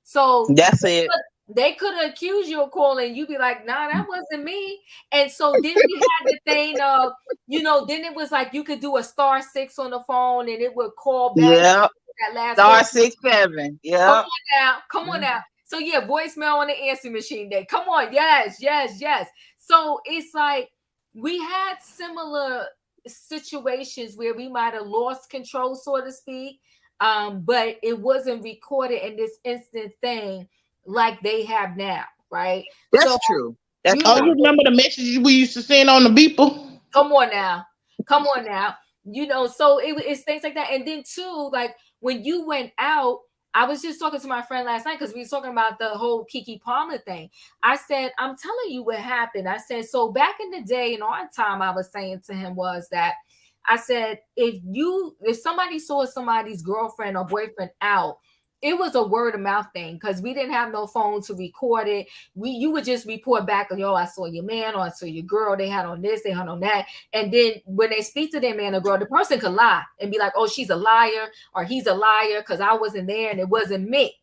So that's it. They could accuse you of calling. You'd be like, nah, that wasn't me. And so then we had the thing of, you know, then it was like you could do a *6 on the phone and it would call back. Yeah. That last *67. Yeah. Come on now. So yeah, voicemail on the answering machine day. Come on. Yes. So it's like we had similar situations where we might have lost control, so to speak. But it wasn't recorded in this instant thing like they have now, right? That's true. That's true. You remember the messages we used to send on the beeper? Come on now. You know, so it's things like that. And then too, like when you went out, I was just talking to my friend last night because we were talking about the whole Keke Palmer thing. I said, I'm telling you what happened. I said, so back in the day, in our time, I was saying to him was that I said, if somebody saw somebody's girlfriend or boyfriend out, it was a word of mouth thing because we didn't have no phone to record it. You would just report back, yo, I saw your man or I saw your girl. They had on this, they had on that. And then when they speak to their man or girl, the person could lie and be like, oh, she's a liar or he's a liar because I wasn't there and it wasn't me.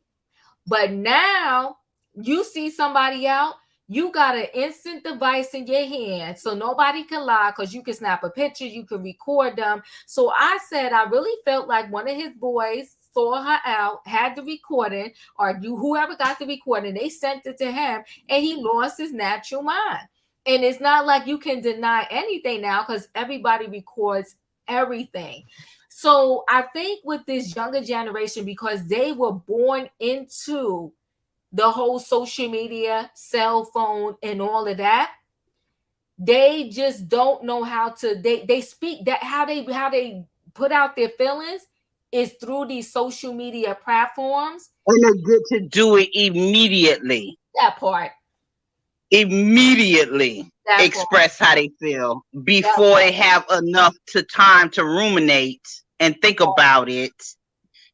But now you see somebody out, you got an instant device in your hand, so nobody can lie because you can snap a picture, you can record them. So I said, I really felt like one of his boys saw her out, had the recording, or whoever got the recording, they sent it to him, and he lost his natural mind. And it's not like you can deny anything now because everybody records everything. So I think with this younger generation, because they were born into the whole social media, cell phone, and all of that, they just don't know how to. They speak that how they put out their feelings is through these social media platforms, and they get to do it immediately. That part. Immediately express how they feel before they have enough time to ruminate and think about it.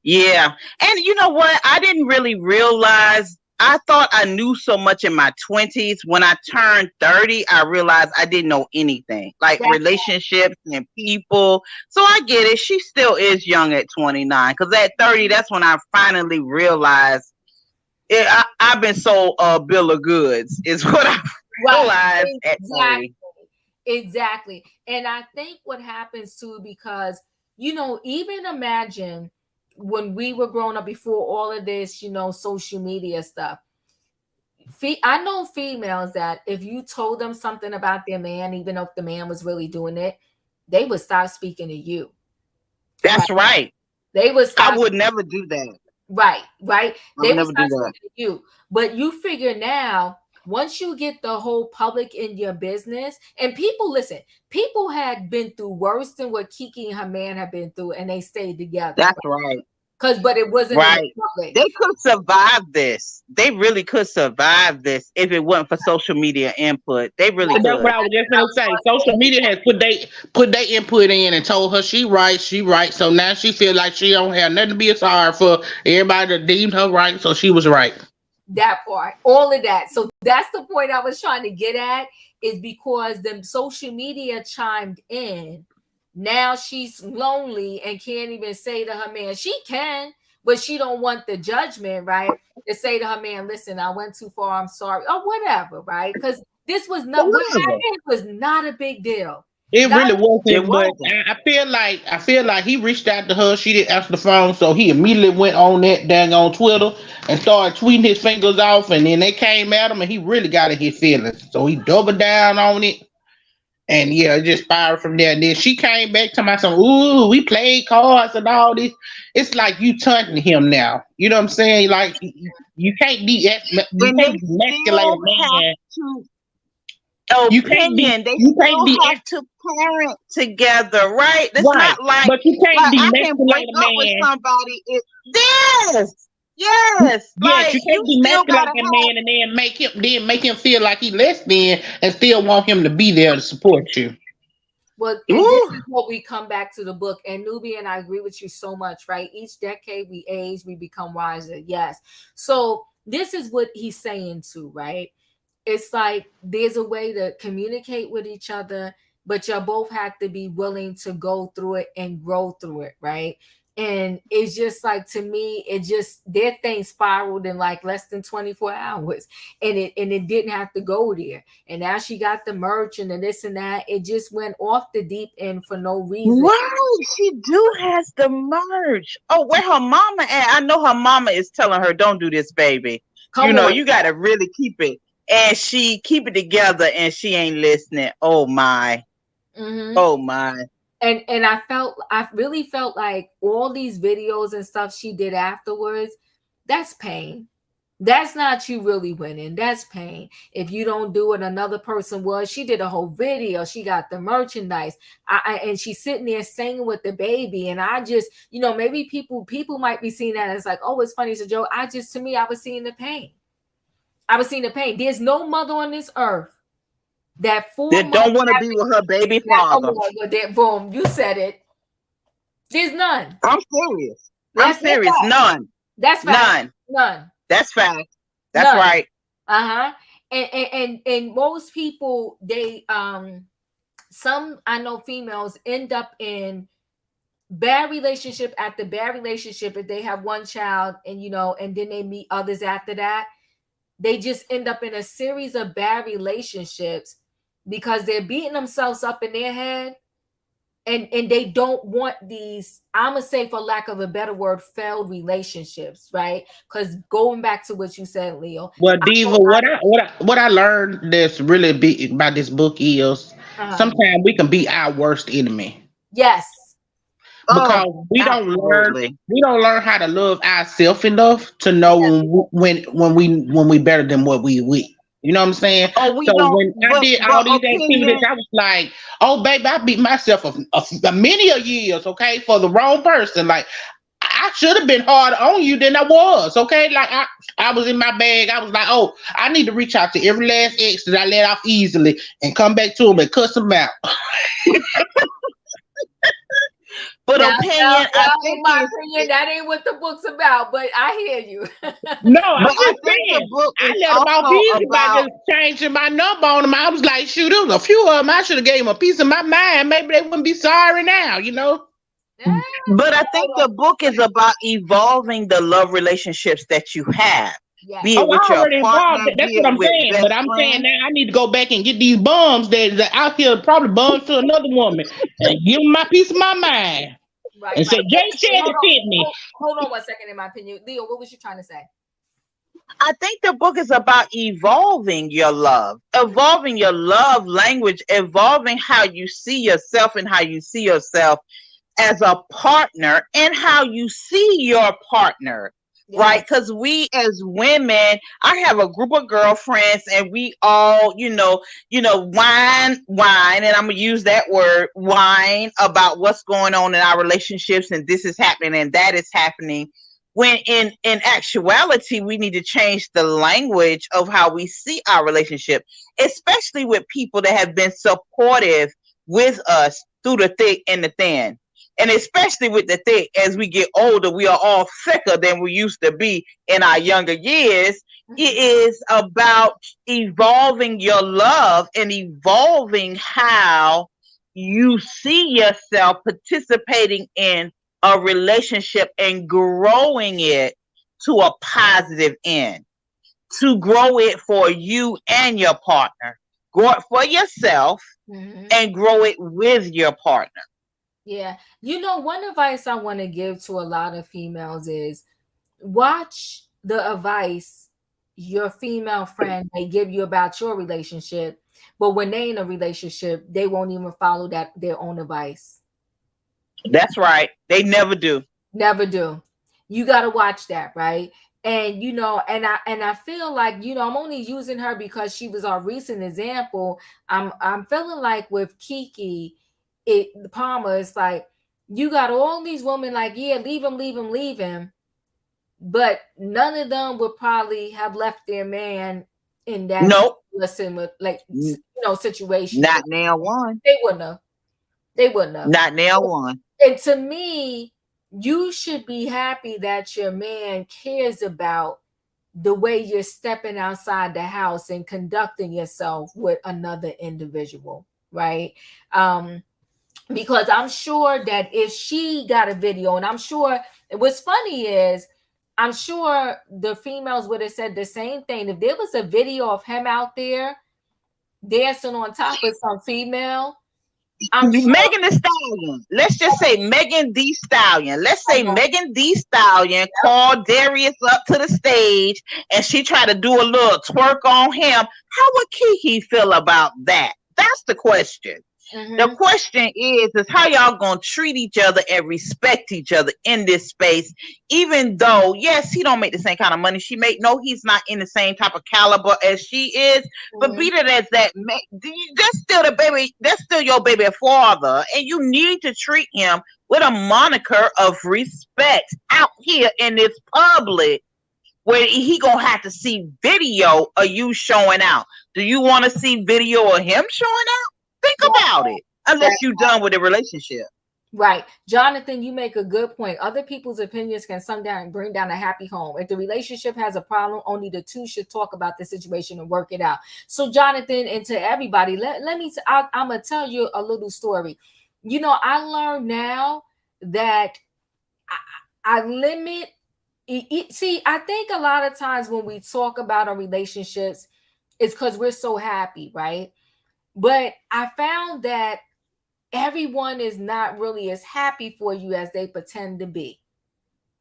Yeah, and you know what? I didn't really realize. I thought I knew so much in my 20s. When I turned 30, I realized I didn't know anything, like relationships and people. So I get it. She still is young at 29, because at 30, that's when I finally realized I've been sold a bill of goods, is what I realized at 30. Exactly. And I think what happens too, because, you know, even imagine when we were growing up before all of this, you know, social media stuff. I know females that if you told them something about their man, even if the man was really doing it, they would stop speaking to you. That's right. They would stop. I would never do that. Right. They would never do that. To you. But you figure now, once you get the whole public in your business, and people had been through worse than what Keke and her man have been through, and they stayed together. That's right. but it wasn't in Right. the public. They could survive this. They really could survive this if it wasn't for social media input. They really That's could. what I was just gonna say. Social media has put their input in and told her she right. So now she feel like she don't have nothing to be sorry for. Everybody that deemed her right, so she was right. That part, all of that. So that's the point I was trying to get at, is because the social media chimed in. Now she's lonely and can't even say to her man, she can, but she don't want the judgment, right? To say to her man, listen, I went too far, I'm sorry, or whatever, right? Because this was not what happened was not a big deal. It really wasn't, but I feel like he reached out to her. She didn't answer the phone, so he immediately went on that dang on Twitter and started tweeting his fingers off. And then they came at him, and he really got in his feelings. So he doubled down on it, and yeah, it just spiraled from there. And then she came back to my son, "Ooh, we played cards and all this." It's like you taunting him now. You know what I'm saying? Like you can't demasculate a man. Opinion. They still have to parent together, right? It's not like, but you can't I can break up with somebody. Yes. Like, you can't demasculate a man and then make him feel like he less than and still want him to be there to support you. Well, and this is what we come back to the book. And Nubian, I agree with you so much, right? Each decade we age, we become wiser. Yes. So this is what he's saying too, right? It's like there's a way to communicate with each other, but y'all both have to be willing to go through it and grow through it, right? And it's just like, to me, their thing spiraled in like less than 24 hours, and it didn't have to go there. And now she got the merch and this and that. It just went off the deep end for no reason. Right, she has the merch. Oh, where her mama at? I know her mama is telling her, "Don't do this, baby. You got to really keep it." And she keep it together, and she ain't listening. Oh my. Mm-hmm. Oh my. And I really felt like all these videos and stuff she did afterwards, that's pain. That's not you really winning. That's pain. If you don't do it, another person will. She did a whole video. She got the merchandise. And she's sitting there singing with the baby. And I just, maybe people might be seeing that as like, oh, it's funny, it's a joke. I was seeing the pain. There's no mother on this earth that don't want to be with her baby father. Boom, you said it. There's none. I'm serious. None. That's fact. None. That's fact. That's right. And most people, they some, I know, females end up in bad relationship after bad relationship if they have one child, and and then they meet others after that. They just end up in a series of bad relationships because they're beating themselves up in their head, and they don't want these, I'm gonna say, for lack of a better word, failed relationships, right? Because going back to what you said, Leo. Well, Diva, what I learned that's really big about this book is sometimes we can be our worst enemy. Yes. Because we don't learn how to love ourselves enough to know when we better than what we. You know what I'm saying? So when I did all these activities, I was like, "Oh, baby, I beat myself a many years, okay, for the wrong person. Like, I should have been harder on you than I was, okay? Like, I was in my bag. I was like, oh, I need to reach out to every last ex that I let off easily and come back to them and cuss them out." But opinion, that ain't what the book's about. But I hear you. No, I let them off easy by just changing my number on them. I was like, shoot, there was a few of them. I should have gave them a piece of my mind. Maybe they wouldn't be sorry now, But I think the book is about evolving the love relationships that you have. Yeah. Be it with your partner, that's what I'm saying. But I'm saying now I need to go back and get these bums that out here, probably bums to another woman, and give them my piece of my mind. Right. And say, Jay Shetty fit me. Hold on 1 second, in my opinion. Leo, what was you trying to say? I think the book is about evolving your love language, evolving how you see yourself and how you see yourself as a partner and how you see your partner. right? Because we as women, I have a group of girlfriends, and we all, whine, and I'm gonna use that word, whine about what's going on in our relationships, and this is happening and that is happening. When in actuality, we need to change the language of how we see our relationship, especially with people that have been supportive with us through the thick and the thin. And especially with the thick, as we get older, we are all thicker than we used to be in our younger years. It is about evolving your love and evolving how you see yourself participating in a relationship and growing it to a positive end, to grow it for you and your partner, grow it for yourself, and grow it with your partner. Yeah. One advice I want to give to a lot of females is watch the advice your female friend may give you about your relationship, but when they in a relationship, they won't even follow their own advice. That's right. They never do. Never do. You got to watch that, right? And and I feel like I'm only using her because she was our recent example. I'm feeling like with Keke Palmer, it's like you got all these women like, yeah, leave him, but none of them would probably have left their man in that situation. Not nail one. They wouldn't have. Not nail one. And to me, you should be happy that your man cares about the way you're stepping outside the house and conducting yourself with another individual, right? Because I'm sure that if she got a video, and I'm sure what's funny is, I'm sure the females would have said the same thing. If there was a video of him out there dancing on top of some female, I'm sure Megan Thee Stallion. Let's just say Megan Thee Stallion. Let's say Megan Thee Stallion called Darius up to the stage and she tried to do a little twerk on him. How would Keke feel about that? That's the question. The question is how y'all gonna treat each other and respect each other in this space, even though, yes, he don't make the same kind of money she make. No, he's not in the same type of caliber as she is. But be that as that, that's still the baby. That's still your baby father, and you need to treat him with a moniker of respect out here in this public, where he gonna have to see video of you showing out. Do you want to see video of him showing out? Think about it, unless you're done with the relationship. Right. Jonathan, you make a good point. Other people's opinions can sometimes bring down a happy home. If the relationship has a problem, only the two should talk about the situation and work it out. So, Jonathan, and to everybody, I'm going to tell you a little story. I learned now that I limit. See, I think a lot of times when we talk about our relationships, it's because we're so happy, right? But I found that everyone is not really as happy for you as they pretend to be.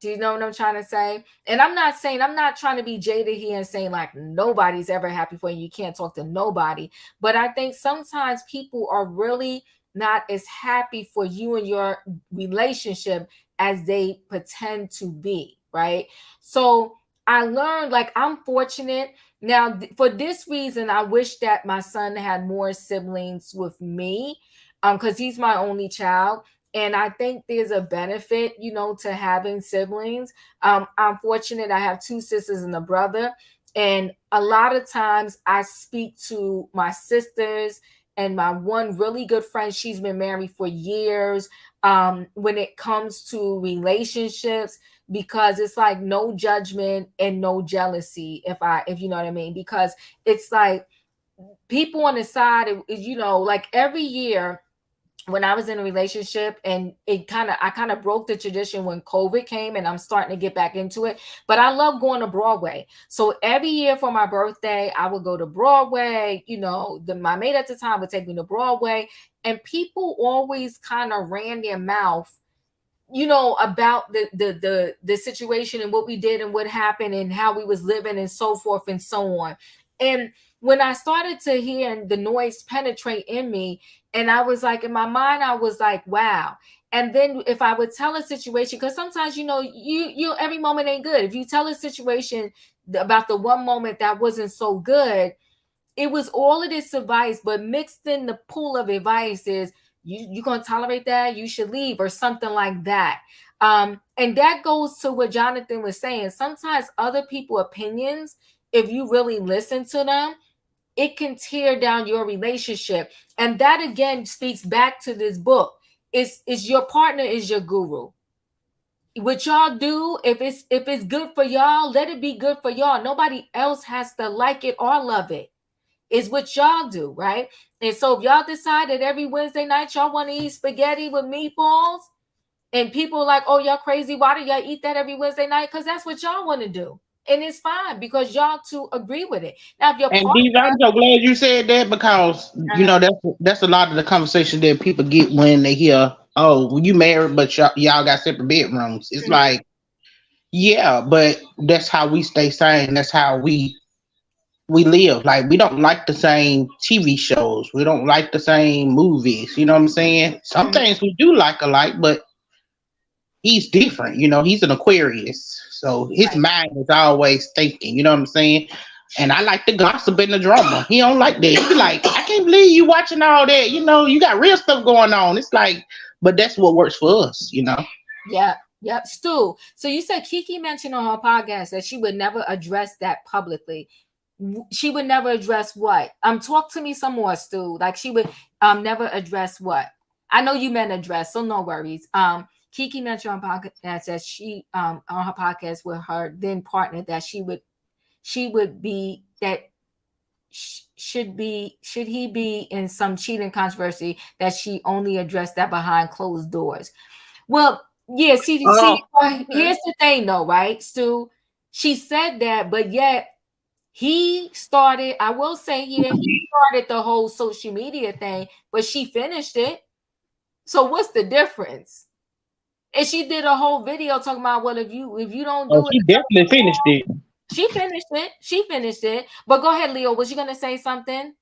Do you know what I'm trying to say? And I'm not trying to be jaded here and saying like nobody's ever happy for you. You can't talk to nobody. But I think sometimes people are really not as happy for you and your relationship as they pretend to be, right? So I learned, like, I'm fortunate. Now, for this reason, I wish that my son had more siblings with me, because he's my only child. And I think there's a benefit, to having siblings. I'm fortunate. I have 2 sisters and a brother. And a lot of times I speak to my sisters and my one really good friend. She's been married for years. When it comes to relationships, because it's like no judgment and no jealousy, if you know what I mean, because it's like people on the side, like every year when I was in a relationship, and I kind of broke the tradition when COVID came, and I'm starting to get back into it, but I love going to Broadway. So every year for my birthday, I would go to Broadway. My mate at the time would take me to Broadway, and people always kind of ran their mouth, about the situation and what we did and what happened and how we was living and so forth and so on. And when I started to hear the noise penetrate in me, and I was like, in my mind, I was like, wow, And then if I would tell a situation, because sometimes, you know, you every moment ain't good. If you tell a situation about the one moment that wasn't so good, it was all of this advice, but mixed in the pool of advice is you gonna tolerate that? You should leave, or something like that. And that goes to what Jonathan was saying. Sometimes other people's opinions, if you really listen to them, it can tear down your relationship. And that again speaks back to this book. Is your partner is your guru. What y'all do, if it's good for y'all, let it be good for y'all. Nobody else has to like it or love it. It's what y'all do, right? And so if y'all decide that every Wednesday night y'all want to eat spaghetti with meatballs, and people are like, oh, y'all crazy, why do y'all eat that every Wednesday night? Because that's what y'all want to do. And it's fine because y'all two agree with it. Now, if your And partner, Diva, I'm so glad you said that, because you know that's a lot of the conversation that people get when they hear, "Oh, well, you married, but y'all got separate bedrooms." It's like, yeah, but that's how we stay sane. That's how we live. Like, we don't like the same TV shows. We don't like the same movies. You know what I'm saying? Some things we do like alike, but he's different. You know, he's an Aquarius, so his mind is always thinking. You know what I'm saying? And I like the gossip and the drama. He don't like that. He be like, I can't believe you watching all that. You know, you got real stuff going on. It's like, but that's what works for us. You know? Yeah. Yep. Stu. So you said Keke mentioned on her podcast that she would never address that publicly. She would never address what? Talk to me some more, Stu. Like, she would never address what? I know you meant address, so no worries. Keke mentioned on podcast that she on her podcast with her then partner that she would be that should he be in some cheating controversy, that she only addressed that behind closed doors. Well, yeah, see, here's the thing though, right, Stu? She said that, but yet he started, I will say, yeah, he started the whole social media thing, but she finished it. So what's the difference? And she did a whole video talking about, well, if you don't do it, she definitely finished it. She finished it. But go ahead, Leo. Was you gonna say something?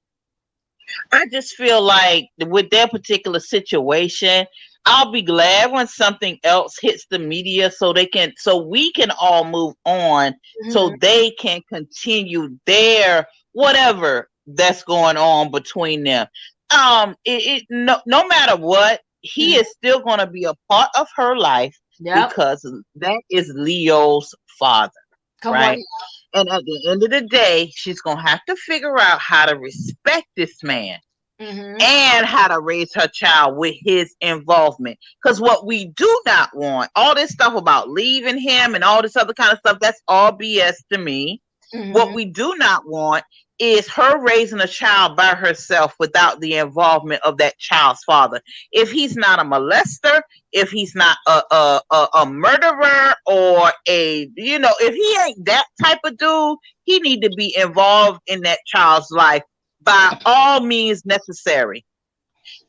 I just feel like with their particular situation, I'll be glad when something else hits the media so we can all move on, so they can continue their whatever that's going on between them. No matter what, he is still going to be a part of her life, because that is Leo's father. Right. And at the end of the day, she's going to have to figure out how to respect this man and how to raise her child with his involvement. Because what we do not want, all this stuff about leaving him and all this other kind of stuff, that's all BS to me. What we do not want is her raising a child by herself without the involvement of that child's father. If he's not a molester, if he's not a murderer, or if he ain't that type of dude, he need to be involved in that child's life by all means necessary.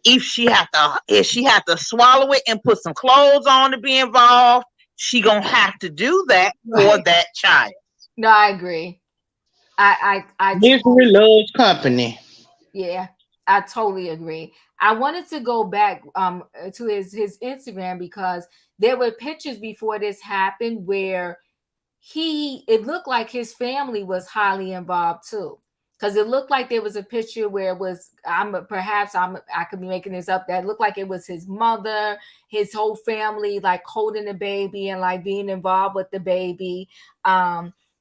If she have to swallow it and put some clothes on to be involved, she gonna have to do that for that child. No, I agree. I Misery loves company. Yeah, I totally agree. I wanted to go back to his Instagram, because there were pictures before this happened where it looked like his family was highly involved too. Because it looked like there was a picture where it was, I could be making this up, that looked like it was his mother, his whole family, like holding the baby and like being involved with the baby.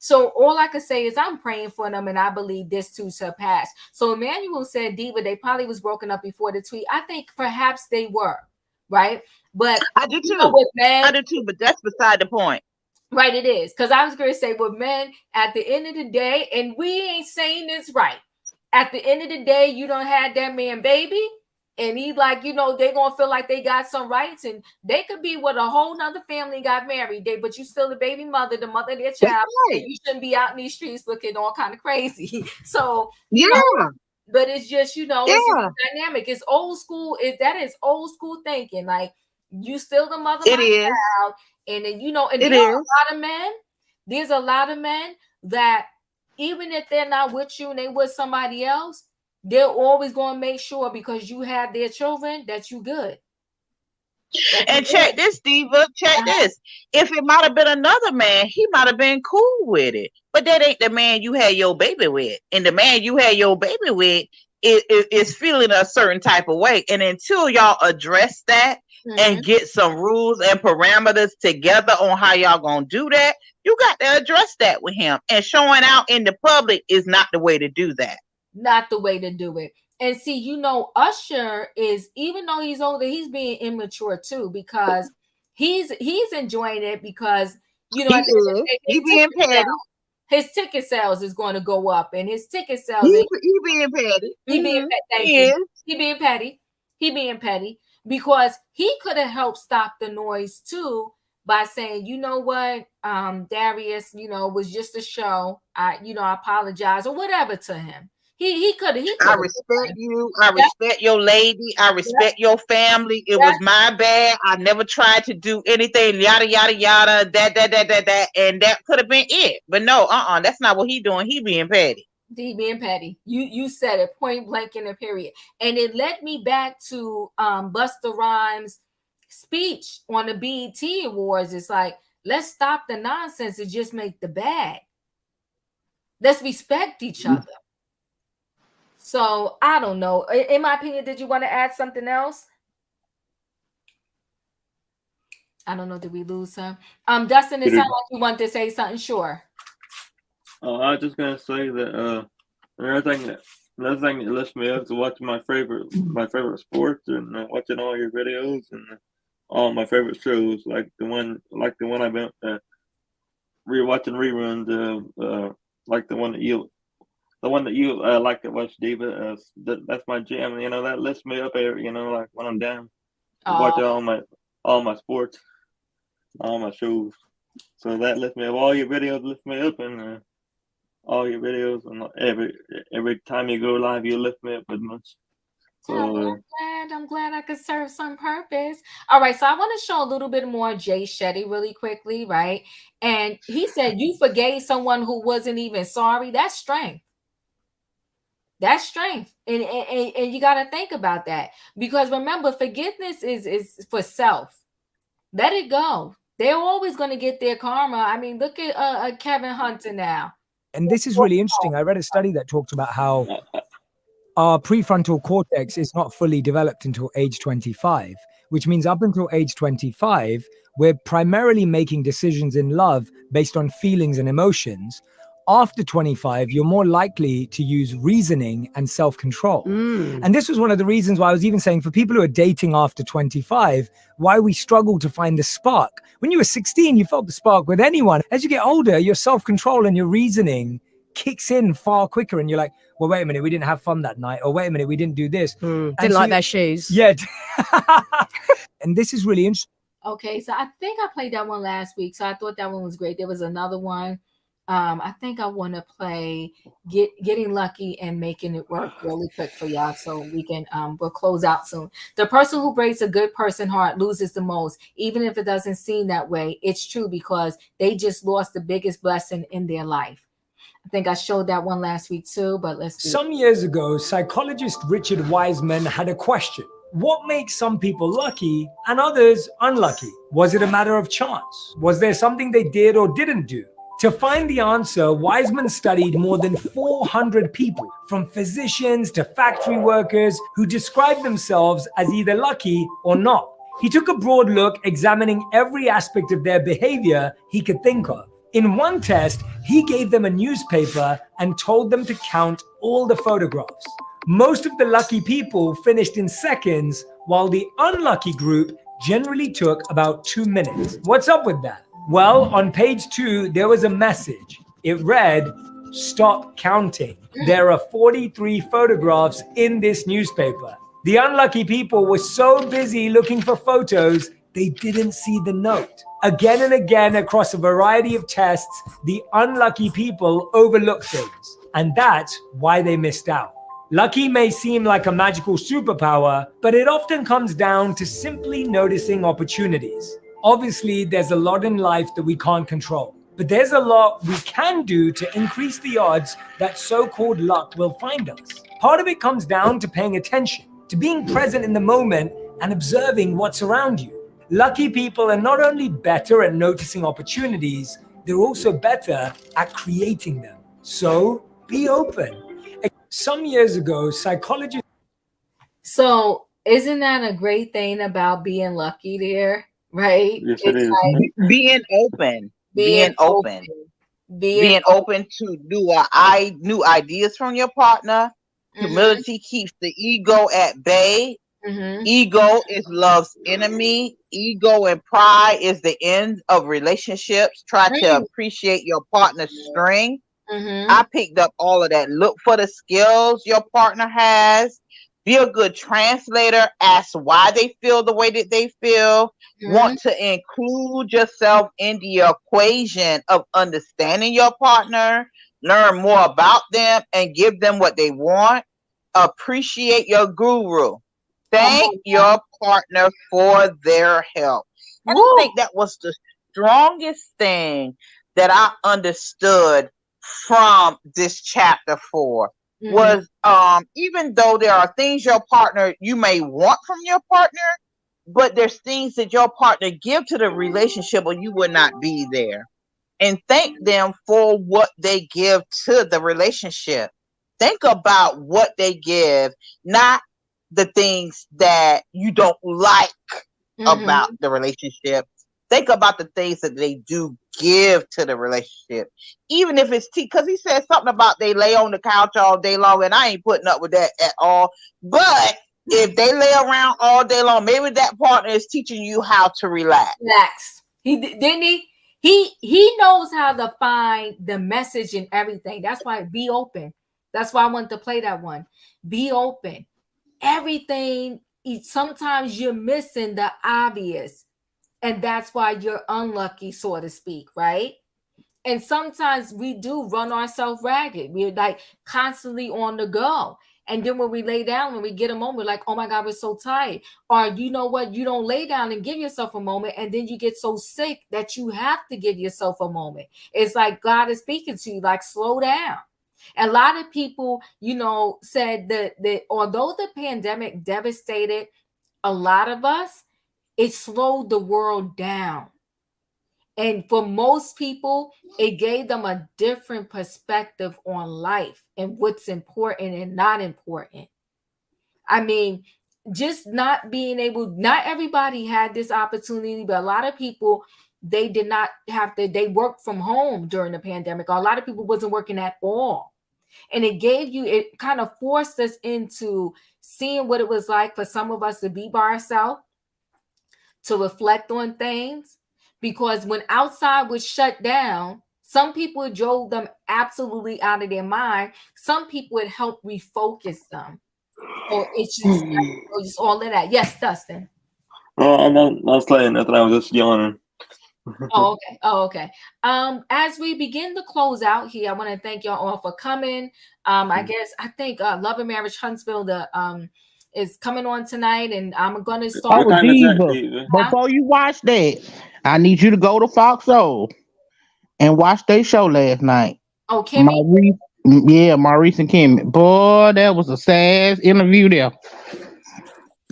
So all I could say is I'm praying for them, and I believe this too shall pass. So Emmanuel said, Diva, they probably was broken up before the tweet. I think perhaps they were, right? But I do too, but that's beside the point. Right, it is. Because I was going to say, well, men, at the end of the day, and we ain't saying this right, at the end of the day, you don't have that man baby, and he like, they're going to feel like they got some rights, and they could be with a whole nother family got married, but you still the baby mother, the mother of their child, and you shouldn't be out in these streets looking all kind of crazy. So, but it's just, it's dynamic. It's old school. That is old school thinking. Like, you still the mother of my child. And then, and there's a lot of men that even if they're not with you and they with somebody else, they're always going to make sure, because you have their children, that you good. And check this, Diva. Check this. If it might have been another man, he might have been cool with it. But that ain't the man you had your baby with. And the man you had your baby with is feeling a certain type of way. And until y'all address that and get some rules and parameters together on how y'all gonna do that, you got to address that with him. And showing out in the public is not the way to do that. Not the way to do it. And see, you know, Usher is, even though he's older, he's being immature too, because he's enjoying it because, you know, he's being petty. His ticket sales is going to go up, and his ticket sales. He being petty. He being petty. He being petty. He being petty because he could have helped stop the noise too by saying, you know what, Darius, you know, was just a show. I apologize or whatever to him. He could have. I respect you. I respect your lady. I respect your family. It was my bad. I never tried to do anything. Yada yada yada. That, and that could have been it. But no, that's not what he doing. He being petty. He being petty. You said it point blank in a period, and it led me back to Busta Rhymes' speech on the BET Awards. It's like, let's stop the nonsense and just make the bag. Let's respect each other. So I don't know. In my opinion, did you want to add something else? I don't know. Did we lose her? Dustin, it sounds like you want to say something. Sure. I was just gonna say that another thing that lifts me up is watching my favorite sports and watching all your videos and all my favorite shows, like the one I've been watching reruns, like the one that you like to watch, Diva. That's my jam. You know, that lifts me up. You know, like when I'm down, watching all my sports, all my shows. So that lifts me up. All your videos lift me up, and all your videos, and every time you go live, you lift me up as much. So I'm glad I could serve some purpose. All right, so I want to show a little bit more Jay Shetty really quickly, right? And he said you forgave someone who wasn't even sorry. That's strength. That's strength. And you got to think about that, because remember, forgiveness is for self. Let it go. They're always going to get their karma. I mean, look at Kevin Hunter now. And this is really interesting. I read a study that talked about how our prefrontal cortex is not fully developed until age 25, which means up until age 25, we're primarily making decisions in love based on feelings and emotions. After 25, you're more likely to use reasoning and self-control. And this was one of the reasons why I was even saying for people who are dating after 25, why we struggle to find the spark. When you were 16, you felt the spark with anyone. As you get older, your self-control and your reasoning kicks in far quicker, and you're like, well, wait a minute, we didn't have fun that night, or wait a minute, we didn't do this. Didn't like their shoes. Yeah. And this is really interesting. Okay, so I think I played that one last week, so I thought that one was great. There was another one. I think I want to play Getting Lucky and Making It Work really quick for y'all, so we can we'll close out soon. The person who breaks a good person's heart loses the most, even if it doesn't seem that way. It's true, because they just lost the biggest blessing in their life. I think I showed that one last week too, but let's see. Some years ago, psychologist Richard Wiseman had a question. What makes some people lucky and others unlucky? Was it a matter of chance? Was there something they did or didn't do? To find the answer, Wiseman studied more than 400 people, from physicians to factory workers, who described themselves as either lucky or not. He took a broad look, examining every aspect of their behavior he could think of. In one test, he gave them a newspaper and told them to count all the photographs. Most of the lucky people finished in seconds, while the unlucky group generally took about 2 minutes. What's up with that? Well, on page 2, there was a message. It read, "Stop counting. There are 43 photographs in this newspaper." The unlucky people were so busy looking for photos, they didn't see the note. Again and again, across a variety of tests, the unlucky people overlooked things. And that's why they missed out. Lucky may seem like a magical superpower, but it often comes down to simply noticing opportunities. Obviously, there's a lot in life that we can't control, but there's a lot we can do to increase the odds that so-called luck will find us. Part of it comes down to paying attention, to being present in the moment and observing what's around you. Lucky people are not only better at noticing opportunities, they're also better at creating them. So be open. Some years ago, psychologists. So isn't that a great thing about being lucky there? Right? Yes, it It's is. like Being open, being open, being being open to new ideas from your partner. mm-hmm, Humility keeps the ego at bay. mm-hmm, Ego is love's enemy. Ego and pride is the end of relationships. Try to appreciate your partner's strength. mm-hmm, I picked up all of that. Look for the skills your partner has. Be a good translator. Ask why they feel the way that they feel. mm-hmm. Want to include yourself in the equation of understanding your partner. Learn more about them and give them what they want. Appreciate your guru. Come Thank on now. your partner for their help. And I Woo. think that was the strongest thing that I understood from this chapter 4 Mm-hmm. was even though there are things your partner you may want from your partner, but there's things that your partner give to the relationship or you would not be there. And thank them for what they give to the relationship. Think about what they give, not the things that you don't like about Mm-hmm. the relationship. Think about the things that they do give to the relationship, even if it's because he said something about they lay on the couch all day long, and I ain't putting up with that at all. But if they lay around all day long, maybe that partner is teaching you how to relax. Relax. Didn't he knows how to find the message and everything. That's why be open. That's why I wanted to play that one. Be open. Everything. Sometimes you're missing the obvious, and that's why you're unlucky, so to speak, right? And sometimes we do run ourselves ragged. We're like constantly on the go. And then when we lay down, when we get a moment, we're like, oh my God, we're so tired. Or you know what? You don't lay down and give yourself a moment. And then you get so sick that you have to give yourself a moment. It's like God is speaking to you, like, slow down. A lot of people, said that although the pandemic devastated a lot of us, it slowed the world down. And for most people, it gave them a different perspective on life and what's important and not important. I mean, just not everybody had this opportunity, but a lot of people, they did not have to, they worked from home during the pandemic. A lot of people wasn't working at all. And it kind of forced us into seeing what it was like for some of us to be by ourselves, to reflect on things, because when outside was shut down, some people drove them absolutely out of their mind. Some people it helped refocus them. So it's just all of that. Yes, Dustin. I'm not saying nothing. I was just yawning. Oh, okay. Oh, okay. As we begin to close out here, I want to thank y'all all for coming. I think Love and Marriage Huntsville is coming on tonight, and I'm gonna start. What Oh, time is that, Diva. Diva? Before you watch that, I need you to go to Fox Soul and watch their show last night. Oh, Kimmy. Maurice, yeah, Maurice and Kim. Boy, that was a sad interview there.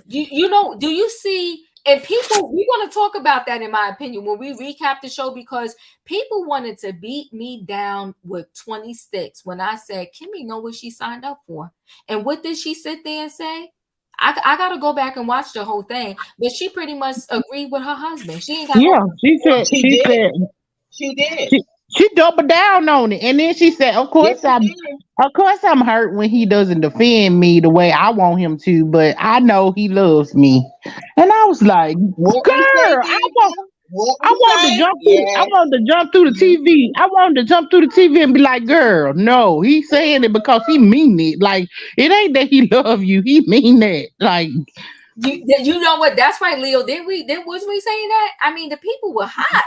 Do you see? And people, we're going to talk about that, in my opinion, when we recap the show, because people wanted to beat me down with 20 sticks when I said, Kimmy know what she signed up for. And what did she sit there and say? I got to go back and watch the whole thing. But she pretty much agreed with her husband. She ain't got no. Yeah, she said, She she did. said, She did. she doubled down on it, and then she said, Yes, she did. of course, I'm hurt when he doesn't defend me the way I want him to, but I know he loves me." And I was like, What we say, "Girl, Diva? What I we wanted to say? jump through. I Yeah. wanted to jump through the TV. I wanted to jump through the TV and be like, "Girl, no, he's saying it because he mean it. Like it ain't that he love you. He mean that. Like You know what? That's right, Leo. Was we saying that? I mean, the people were hot.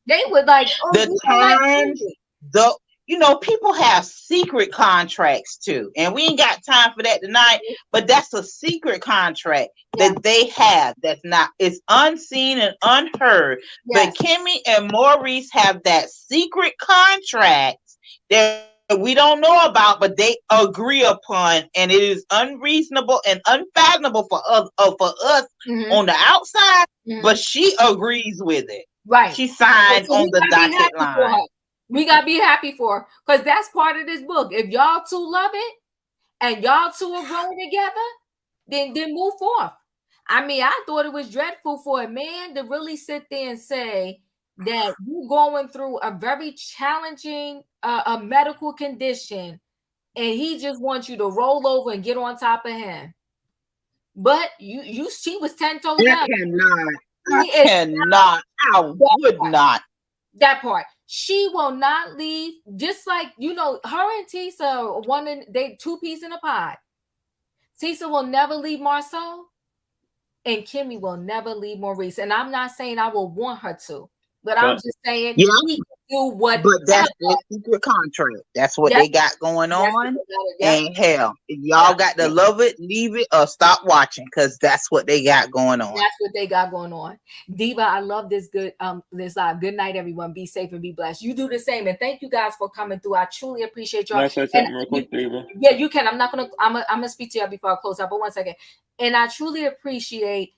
They were like, oh, The you don't like terms, me. people have secret contracts too, and we ain't got time for that tonight. But that's a secret contract Yeah. that they have. It's unseen and unheard. Yes. But Kimmy and Maurice have that secret contract that we don't know about, but they agree upon, and it is unreasonable and unfathomable for us on the outside, but she agrees with it. Right. She signed on the dotted line. We gotta be happy for her, because that's part of this book. If y'all two love it and y'all two are growing together, then move forth. I mean, I thought it was dreadful for a man to really sit there and say that you're going through a very challenging a medical condition, and he just wants you to roll over and get on top of him. But she was 10 toes down. I would not. That part. She will not leave. Just like, her and Tisa, they 2 peas in a pod. Tisa will never leave Marcel, and Kimmy will never leave Maurice. And I'm not saying I will want her to, but I'm just saying he can do what. But that's the secret contract. That's what they got going on. And hell, y'all got to love it, leave it, or stop watching, because that's what they got going on. That's what they got going on. Diva, I love this this live. Good night, everyone. Be safe and be blessed. You do the same, and thank you guys for coming through. I truly appreciate y'all. Can I say something real quick, Diva? Yeah, you can. I'm gonna speak to you before I close out, but 1 second. And I truly appreciate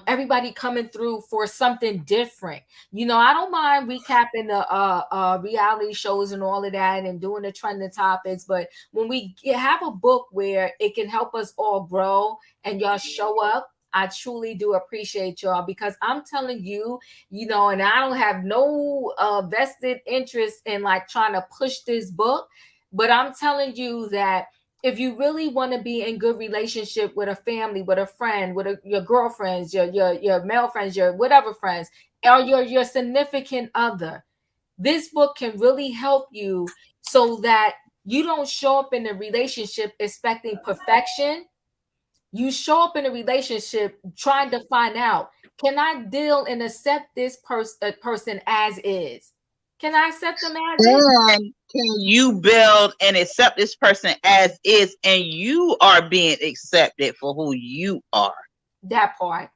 everybody coming through for something different. I don't mind recapping the reality shows and all of that and doing the trending topics, but when we have a book where it can help us all grow and y'all show up, I truly do appreciate y'all, because I'm telling you, and I don't have no vested interest in like trying to push this book, but I'm telling you that if you really want to be in good relationship with a family, with a friend, with your girlfriends, your male friends, your whatever friends, or your significant other, this book can really help you so that you don't show up in a relationship expecting perfection. You show up in a relationship trying to find out, can I deal and accept this person as is? Can I accept them as is? Can you build and accept this person as is, and you are being accepted for who you are? That part.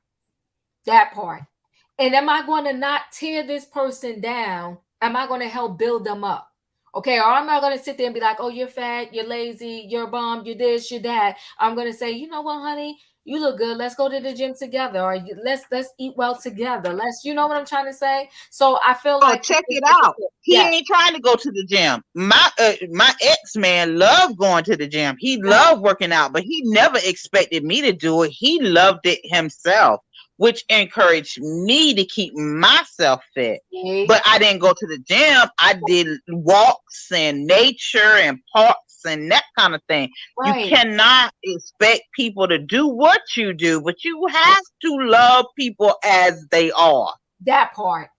And am I going to not tear this person down? Am I going to help build them up? Okay, or am I going to sit there and be like, oh, you're fat, you're lazy, you're a bum, you're this, you're that. I'm going to say, you know what, honey, you look good. Let's go to the gym together, or let's eat well together. You know what I'm trying to say? So I feel like, check it out. He ain't trying to go to the gym. My ex-man loved going to the gym. He loved working out, but he never expected me to do it. He loved it himself, which encouraged me to keep myself fit. But I didn't go to the gym. I did walks and nature and parks and that kind of thing. Right. You cannot expect people to do what you do, but you have to love people as they are. That part.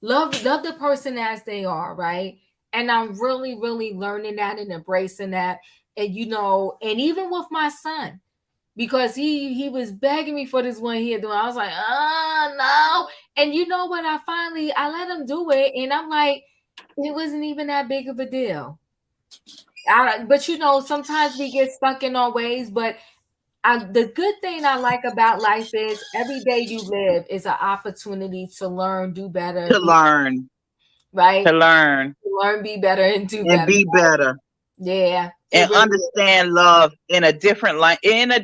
Love the person as they are, right? And I'm really, really learning that and embracing that. And and even with my son, because he was begging me for this one here doing. I was like, no. And you know what? I let him do it, and I'm like, it wasn't even that big of a deal. But sometimes we get stuck in our ways. But the good thing I like about life is every day you live is an opportunity to learn, do better, right? To learn, be better, and do better. And be better. Yeah. And understand love in a different lane, and a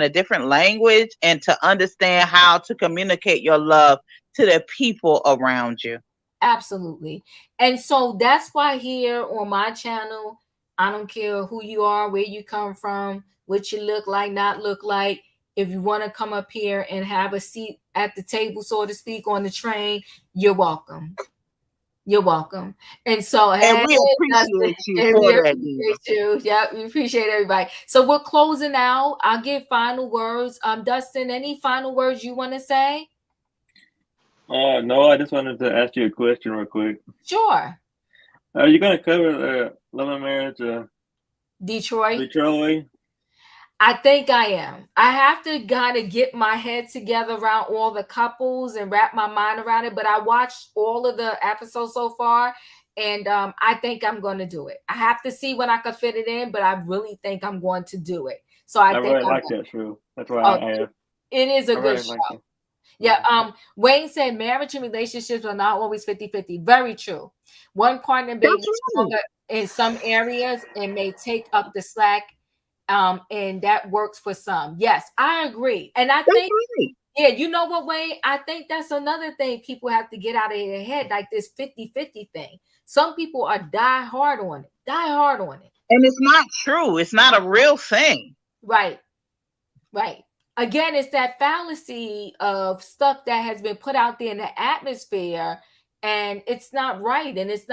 different language, and to understand how to communicate your love to the people around you. Absolutely. And so that's why here on my channel, I don't care who you are, where you come from, what you look like, not look like. If you want to come up here and have a seat at the table, so to speak, on the train, you're welcome. You're welcome. And so, and we appreciate you for that. Yeah, we appreciate everybody. So we're closing out. I'll give final words. Dustin, any final words you want to say? No, I just wanted to ask you a question real quick. Sure. Are you going to cover Love and Marriage Detroit? I think I am. I have to kind of get my head together around all the couples and wrap my mind around it. But I watched all of the episodes so far, and I think I'm going to do it. I have to see when I can fit it in, but I really think I'm going to do it. So I think really like that show. That's why I asked. It is a good show. Yeah. Wayne said marriage and relationships are not always 50-50. Very true. One partner may be stronger in some areas and may take up the slack, and that works for some. Yes, I agree. And I think, yeah, you know what, Wayne? I think that's another thing people have to get out of their head, like this 50-50 thing. Some people are die hard on it. And it's not true. It's not a real thing. Right. Again, it's that fallacy of stuff that has been put out there in the atmosphere, and it's not right, and it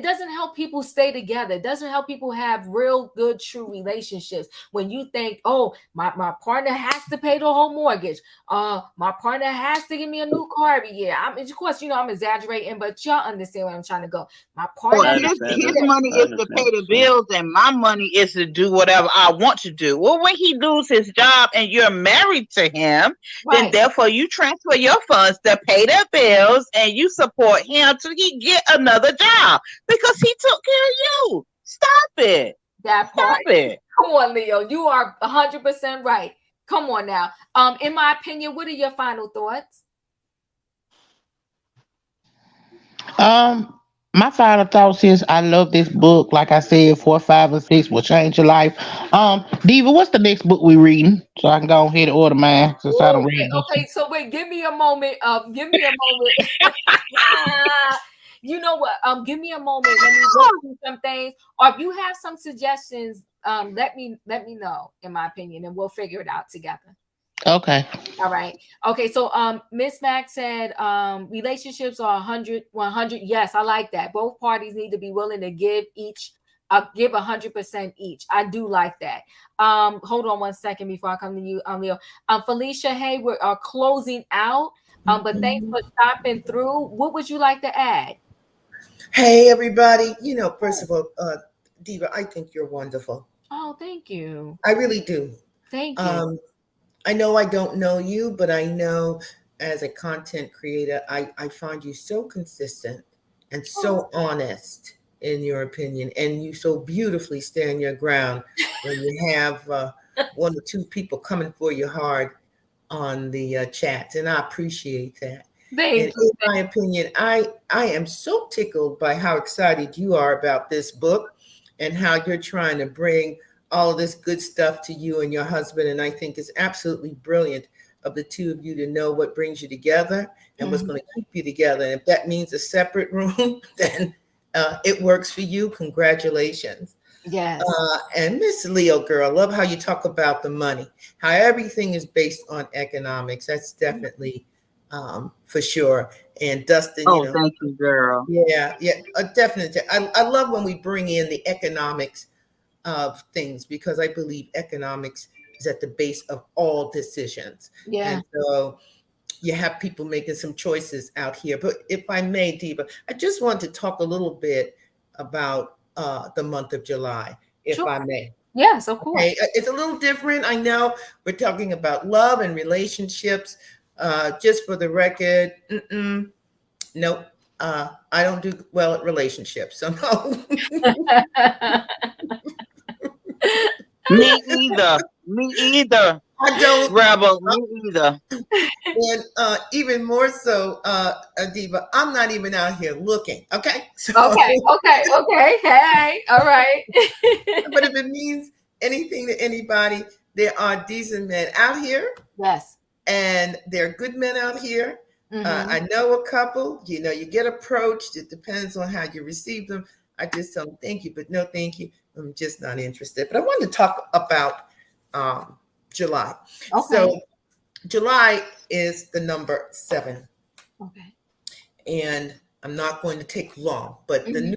doesn't help people stay together. It doesn't help people have real good true relationships when you think, oh, my partner has to pay the whole mortgage, my partner has to give me a new car every year. Of course, I'm exaggerating, but y'all understand where I'm trying to go. My partner, his money is to pay the bills, and my money is to do whatever I want to do. Well, when he loses his job and you're married to him, then therefore you transfer your funds to pay their bills, and you support him till he get another job because he took care of you. Stop it. That part. Stop it. Come on, Leo. You are 100% right. Come on now. In my opinion, what are your final thoughts? My final thoughts is I love this book. Like I said, 4, 5, and 6 will change your life. Diva, what's the next book we reading? So I can go ahead and order mine since I don't read. Okay, so wait, give me a moment. You know what? Give me a moment. Let me look through some things. Or if you have some suggestions, let me know, in my opinion, and we'll figure it out together. Okay. All right. Okay. So, Miss Mac said, relationships are 100. Yes, I like that. Both parties need to be willing to give 100% each. I do like that. Hold on one second before I come to you, Leo. Felicia, hey, we are closing out. But thanks for stopping through. What would you like to add? Hey, everybody. First of all, Diva, I think you're wonderful. Oh, thank you. I really do. Thank you. I know I don't know you, but I know as a content creator, I find you so consistent and so honest in your opinion, and you so beautifully stand your ground when you have 1 or 2 people coming for you hard on the chats, and I appreciate that. In my opinion, I am so tickled by how excited you are about this book and how you're trying to bring all of this good stuff to you and your husband. And I think it's absolutely brilliant of the two of you to know what brings you together and what's going to keep you together. And if that means a separate room, then it works for you. Congratulations. Yes. And Miss Leo girl, I love how you talk about the money, how everything is based on economics. That's definitely for sure. And Dustin, thank you, girl. Yeah, definitely. I love when we bring in the economics of things, because I believe economics is at the base of all decisions. Yeah. And so you have people making some choices out here. But if I may, Diva, I just want to talk a little bit about the month of July, if I may. Yes, of course. Okay. It's a little different. I know we're talking about love and relationships. Just for the record, nope. I don't do well at relationships, so no. Me either. I don't. Rebel, me either. And even more so, Diva, I'm not even out here looking. Okay. So, okay. Hey, all right. But if it means anything to anybody, there are decent men out here. Yes. And there are good men out here. I know a couple. You get approached. It depends on how you receive them. I just tell them thank you, but no thank you. I'm just not interested. But I wanted to talk about July. Okay. So July is the number 7. Okay. And I'm not going to take long, but the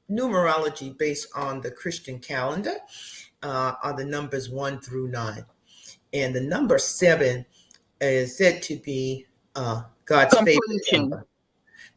numerology based on the Christian calendar are the numbers 1 through 9. And the number 7 is said to be God's favorite number,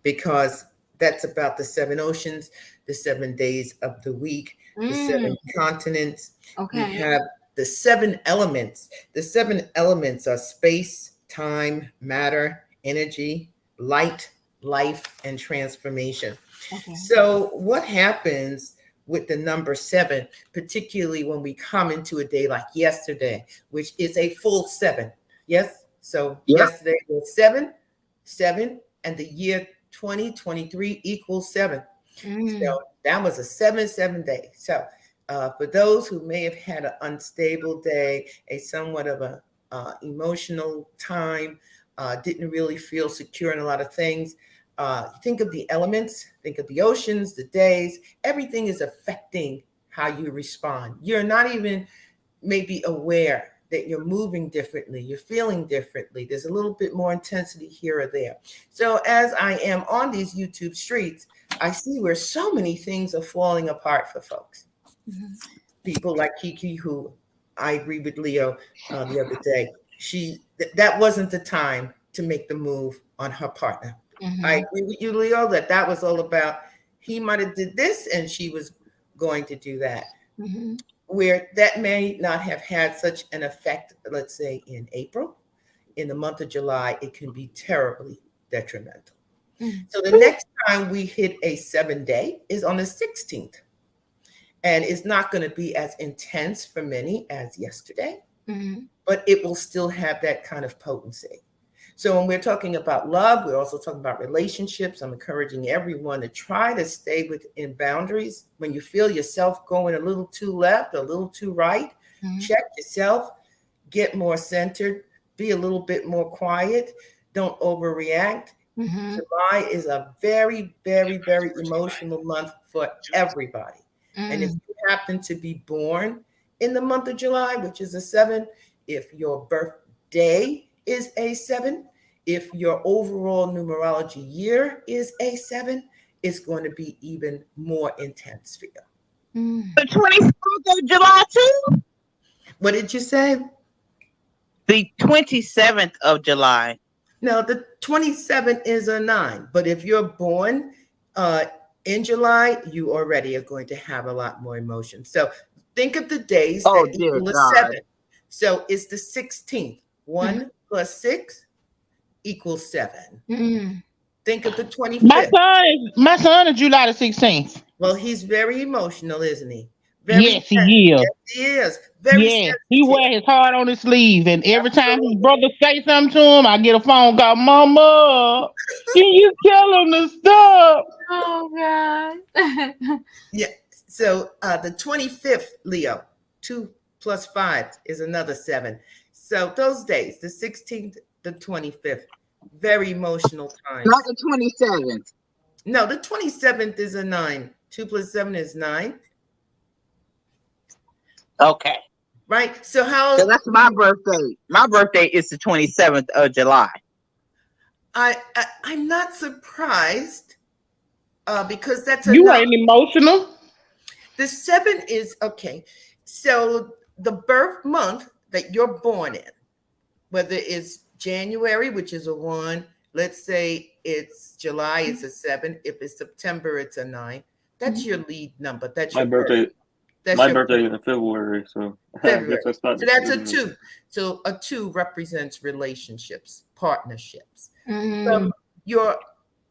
because that's about the 7 oceans, the 7 days of the week, the 7 continents. Okay. We have the 7 elements. The 7 elements are space, time, matter, energy, light, life, and transformation. Okay. So what happens with the number 7, particularly when we come into a day like yesterday, which is a full 7? Yes. So yesterday was 7, and the year 2023 equals 7. So That was a 7 day. So for those who may have had an unstable day, a somewhat of a emotional time, didn't really feel secure in a lot of things, think of the elements, think of the oceans, the days, everything is affecting how you respond. You're not even maybe aware that you're moving differently, you're feeling differently. There's a little bit more intensity here or there. So as I am on these YouTube streets, I see where so many things are falling apart for folks. People like Keke, who I agree with Leo the other day, that wasn't the time to make the move on her partner. I agree with you, Leo, that was all about, he might have did this and she was going to do that. Where that may not have had such an effect, let's say in April, in the month of July, it can be terribly detrimental. So the next time we hit a 7 day is on the 16th. And it's not going to be as intense for many as yesterday, but it will still have that kind of potency. So when we're talking about love, we're also talking about relationships. I'm encouraging everyone to try to stay within boundaries. When you feel yourself going a little too left, a little too right, check yourself, get more centered, be a little bit more quiet, don't overreact. July is a very, very, very emotional month for everybody. And if you happen to be born in the month of July, which is a 7, if your birthday is a 7, if your overall numerology year is a 7, it's going to be even more intense for you. The 27th of July too? What did you say? The 27th of July. No, the 27th is a 9. But if you're born in July, you already are going to have a lot more emotion. So think of the days that equal a 7. So it's the 16th. 1 plus 6 equals 7. Think of the 25th. My son is July the 16th. Well, he's very emotional, isn't he? Yes, he is. Yes, he is. Very sensitive. He wear his heart on his sleeve, and every time his brother say something to him, I get a phone call. Mama, can you tell him to stop? Oh God. Yeah. So the 25th, Leo, 2 plus 5 is another 7. So those days, the 16th, the 25th, very emotional times. Not the 27th. No, the 27th is a 9. 2 plus 7 is 9. Okay. Right. So how? So that's my birthday. My birthday is the 27th of July. I'm not surprised because that's you ain't emotional. The 7 is okay. So the birth month that you're born in, whether it's January, which is a 1, let's say it's July, it's a 7. If it's September, it's a 9. That's your lead number. That's my birthday. My birthday is in February, so February. I guess that's So that's a 2. So a 2 represents relationships, partnerships. Your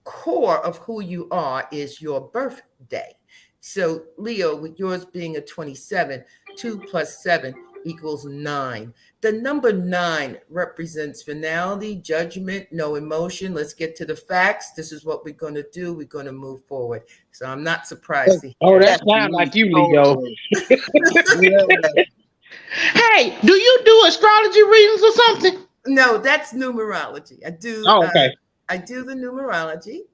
core of who you are is your birthday. So Leo, with yours being a 27, 2 plus 7 equals 9. The number 9 represents finality, judgment, no emotion. Let's get to the facts. This is what we're going to do. We're going to move forward. So I'm not surprised to hear that sounds like you, Leo. Hey, do you do astrology readings or something? No, that's numerology. I do. Okay. I do the numerology.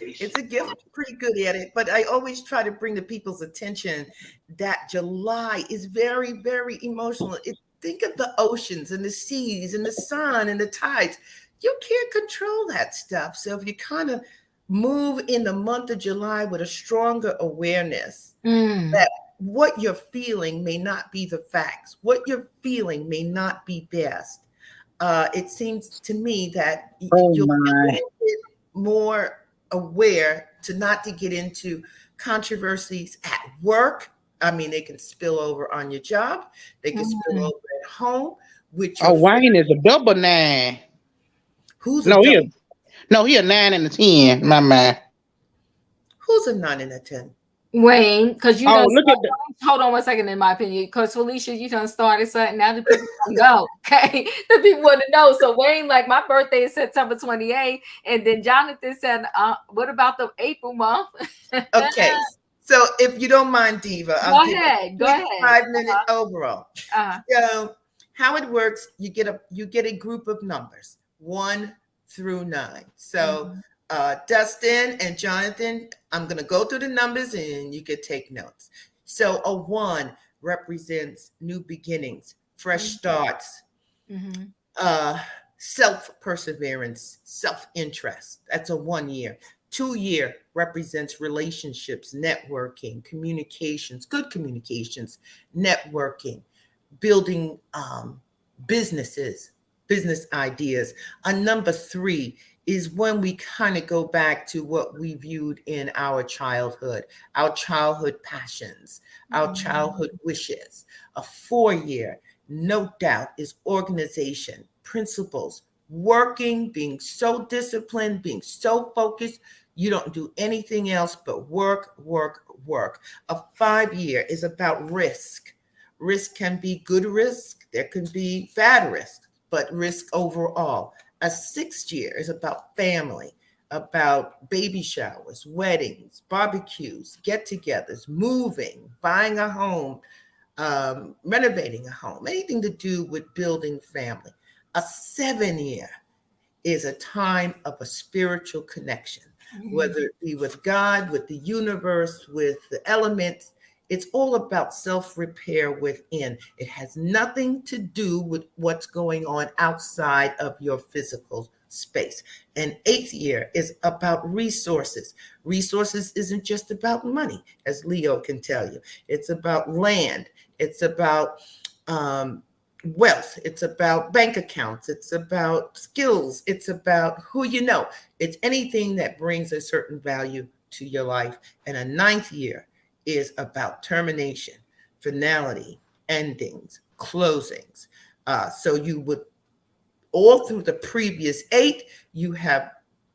It's a gift, pretty good at it, but I always try to bring to people's attention that July is very, very emotional. Think of the oceans and the seas and the sun and the tides. You can't control that stuff. So if you kind of move in the month of July with a stronger awareness that what you're feeling may not be the facts, what you're feeling may not be best. It seems to me that you'll be a little bit more aware not to get into controversies at work. I mean, they can spill over on your job. They can spill over at home. Wayne is a double 9. Who's a double? He a 9 and a 10. My man. Who's a 9 and a 10? Wayne, because you Oh, don't look at the. hold on one second, in my opinion, because Felicia, you done started something. Now the people know. Okay. The people want to know. So Wayne, like, my birthday is September 28th. And then Jonathan said, what about the April month? Okay. So if you don't mind, Diva, I'll give Go a ahead. 5-minute overall. Uh-huh. So how it works, you get a group of numbers, 1 through 9. So Dustin and Jonathan, I'm going to go through the numbers and you can take notes. So a 1 represents new beginnings, fresh starts, self-perseverance, self-interest. That's a 1 year. 2 year represents relationships, networking, communications, good communications, networking, building businesses, business ideas. A number 3 is when we kind of go back to what we viewed in our childhood passions, our childhood wishes. A 4 year, no doubt, is organization, principles, working, being so disciplined, being so focused. You don't do anything else but work, work, work. A 5 year is about risk. Risk can be good risk, there can be bad risk, but risk overall. A 6 year is about family, about baby showers, weddings, barbecues, get-togethers, moving, buying a home, renovating a home, anything to do with building family. A 7 year is a time of a spiritual connection, whether it be with God, with the universe, with the elements. It's all about self-repair within. It has nothing to do with what's going on outside of your physical space. And 8th year is about resources. Resources isn't just about money, as Leo can tell you. It's about land. It's about wealth. It's about bank accounts. It's about skills. It's about who you know. It's anything that brings a certain value to your life. And a 9th year is about termination, finality, endings, closings. So you would, all through the previous 8, you have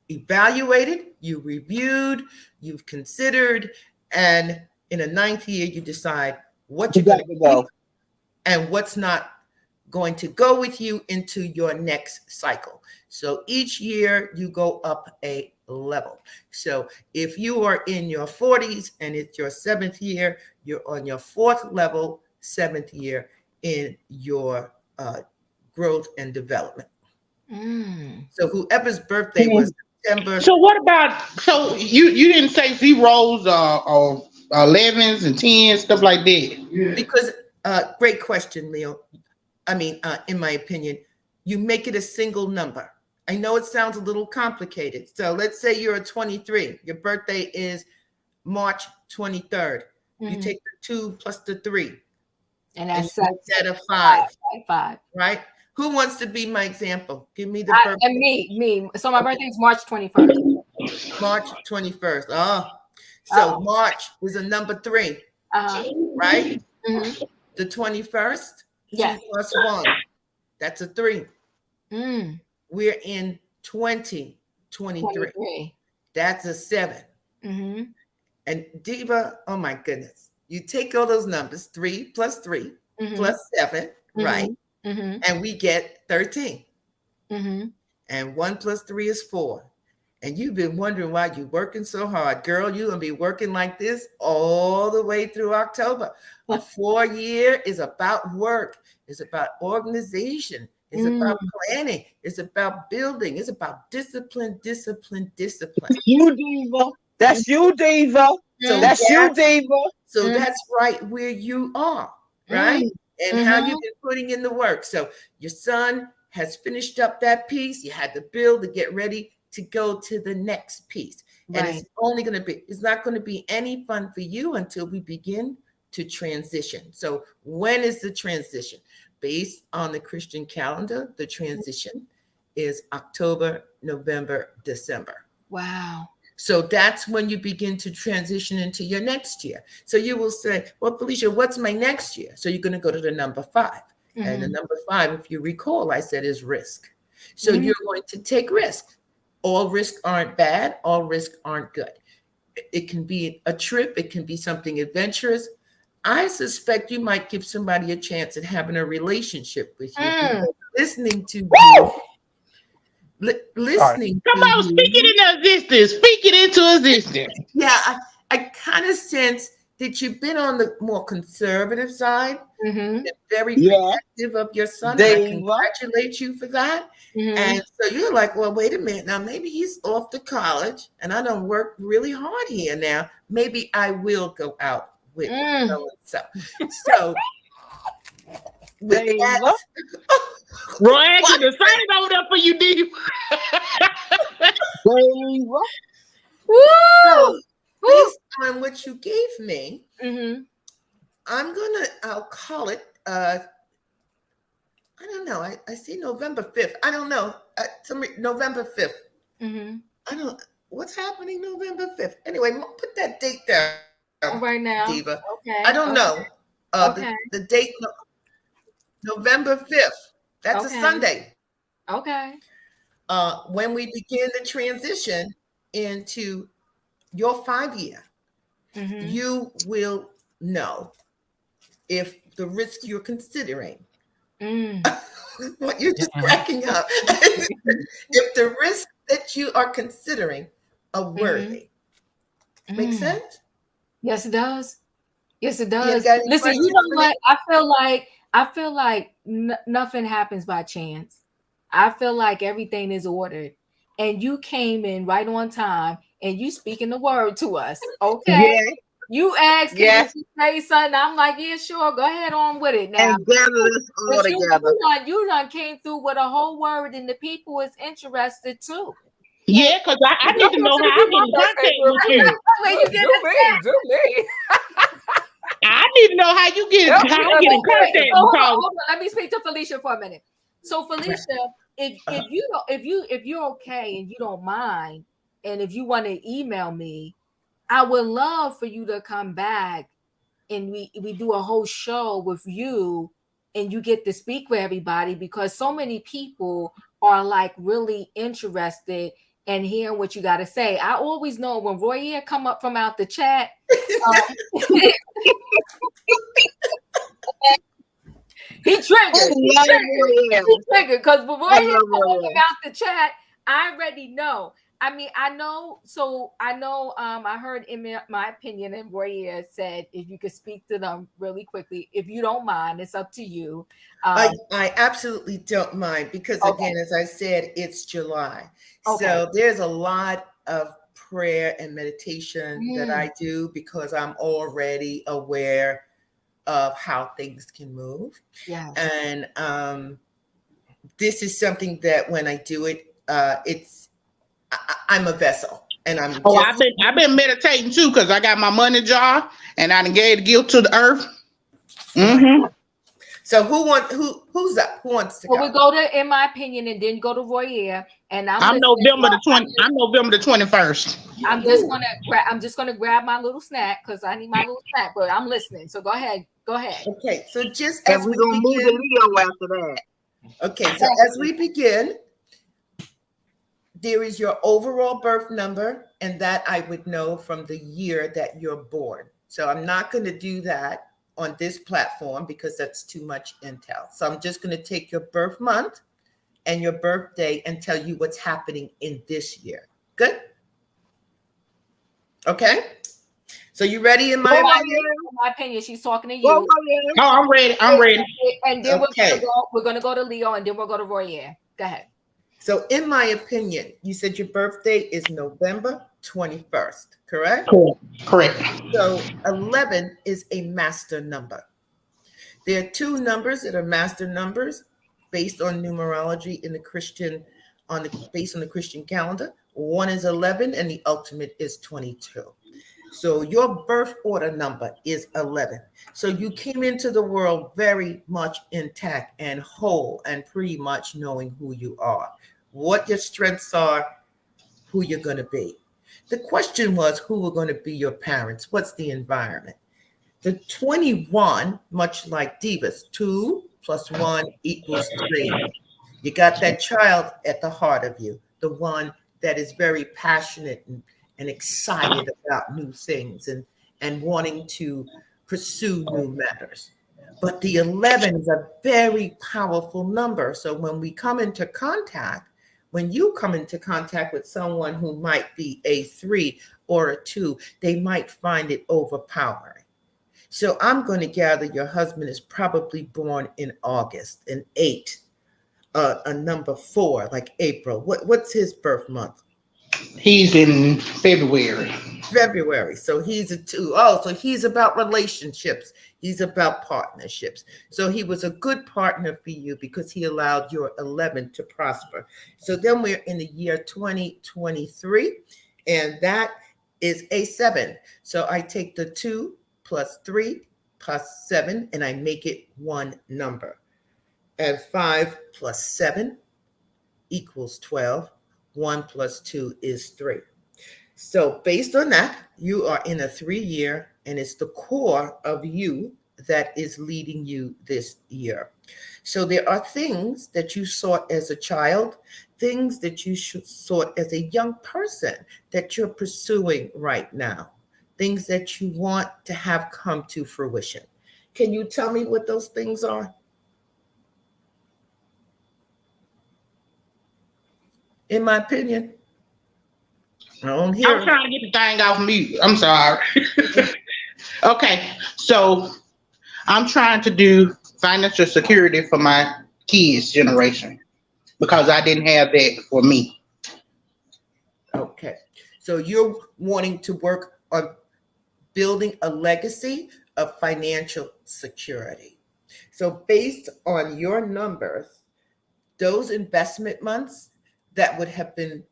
evaluated, you reviewed, you've considered, and in a 9th year, you decide what you're going to go and what's not going to go with you into your next cycle. So each year you go up a level. So if you are in your 40s and it's your 7th year, you're on your 4th level, 7th year in your growth and development. So whoever's birthday was September. So what about, so you didn't say zeros or 11s and 10s, stuff like that? Because great question, Leo. I mean, in my opinion, you make it a single number. I know it sounds a little complicated. So let's say you're a 23. Your birthday is March 23rd. You take the 2 plus the 3. And that's that a 5. 5. Right? Who wants to be my example? Give me the birthday. And me. So my birthday is March 21st. March 21st. So March is a number 3. Right? The 21st. Yeah. 2 plus 1. That's a 3. We're in 2023. That's a 7. And Diva, oh my goodness. You take all those numbers, 3 plus 3 plus 7, right? And we get 13. And 1 plus 3 is 4. And you've been wondering why you're working so hard. Girl, you're going to be working like this all the way through October. A 4 year is about work. It's about organization. It's about planning. It's about building. It's about discipline. You, Diva. That's you, Diva. So that's you, Diva. So that's right where you are, right? And how you've been putting in the work. So your son has finished up that piece. You had to build to get ready to go to the next piece. And it's not going to be any fun for you until we begin to transition. So when is the transition? Based on the Christian calendar, the transition is October, November, December. Wow. So that's when you begin to transition into your next year. So you will say, well, Felicia, what's my next year? So you're going to go to the number 5. And the number 5, if you recall, I said is risk. So you're going to take risk. All risks aren't bad. All risks aren't good. It can be a trip. It can be something adventurous. I suspect you might give somebody a chance at having a relationship with you. Listening to you. Listening Come to on, speak it into existence. Speak it into existence. Yeah, I kind of sense that you've been on the more conservative side, very protective of your son. And I congratulate you for that. And so you're like, well, wait a minute. Now, maybe he's off to college and I don't work really hard here now. Maybe I will go out with so. So, with that, Roy, I get the same over there for you, Diva. So, based on what you gave me, I'll call it, I don't know. I see November 5th. I don't know. November 5th. What's happening November 5th? Anyway, put that date down right now. Diva. Okay. I don't know. The date, November 5th. That's a Sunday. Okay. When we begin the transition into your 5-year, you will know if the risk you're considering, you're just cracking up, if the risk that you are considering are worthy. Make sense? Yes, it does. Yes, it does. Yeah, listen, you know what? I feel like nothing happens by chance. I feel like everything is ordered. And you came in right on time and you speaking the word to us. Okay. Yeah. You asked, can you say something? I'm like, yeah, sure. Go ahead on with it now. And gather us all together. You done came through with a whole word and the people is interested too. Yeah, because I need to know how I get in contact with you. Where you get it? I need to know how you get in contact. Hold on. Let me speak to Felicia for a minute. So Felicia, if you're okay and you don't mind, and if you want to email me, I would love for you to come back and we do a whole show with you and you get to speak with everybody, because so many people are like really interested in hearing what you got to say. I always know when Roy come up from out the chat. He triggered. He triggered because when Roy come up out the chat, I already know. I mean, I know. I heard in my opinion, and Roy said, if you could speak to them really quickly, if you don't mind, it's up to you. I absolutely don't mind because, again, as I said, it's July. So there's a lot of prayer and meditation that I do because I'm already aware of how things can move. Yeah. And this is something that when I do it, I'm a vessel. And I've been meditating too because I got my money jar and I done gave the gift to the earth. So who's up? Who wants to go? We go to In My Opinion and then go to Royer. And I'm November the 21st. I'm just gonna grab my little snack because I need my little snack, but I'm listening. So go ahead. Okay, so just as we're gonna move to Leo after that. Okay, so as we begin, there is your overall birth number, and that I would know from the year that you're born. So I'm not going to do that on this platform because that's too much intel. So I'm just going to take your birth month and your birthday and tell you what's happening in this year. Good? Okay. So you ready? In my opinion, she's talking to you. I'm ready. And then we're gonna go to Leo, and then we'll go to Royer. Go ahead. So in my opinion, you said your birthday is November 21st, correct? Correct. So 11 is a master number. There are two numbers that are master numbers based on numerology in the Christian, based on the Christian calendar. One is 11 and the ultimate is 22. So your birth order number is 11. So you came into the world very much intact and whole and pretty much knowing who you are, what your strengths are, who you're going to be. The question was, who are going to be your parents? What's the environment? The 21, much like Divas, 2 + 1 = 3. You got that child at the heart of you, the one that is very passionate and excited about new things and wanting to pursue new matters. But the 11 is a very powerful number. So when you come into contact with someone who might be a 3 or a 2, they might find it overpowering. So I'm going to gather your husband is probably born in August, an 8, a number 4, like April. What's his birth month? He's in February. February. So he's a 2. Oh, so he's about relationships. He's about partnerships. So he was a good partner for you because he allowed your 11 to prosper. So then we're in the year 2023, and that is a 7. So I take the 2 plus 3 plus 7, and I make it one number. And 5 plus 7 equals 12. 1 plus 2 is 3. So based on that, you are in a 3-year, and it's the core of you that is leading you this year. So there are things that you sought as a child, things that you sought as a young person that you're pursuing right now, things that you want to have come to fruition. Can you tell me what those things are? In my opinion, I don't hear. I'm trying to get the thing off mute. I'm sorry. Okay, so I'm trying to do financial security for my kids' generation because I didn't have that for me. Okay, so you're wanting to work on building a legacy of financial security. So based on your numbers, those investment months that would have been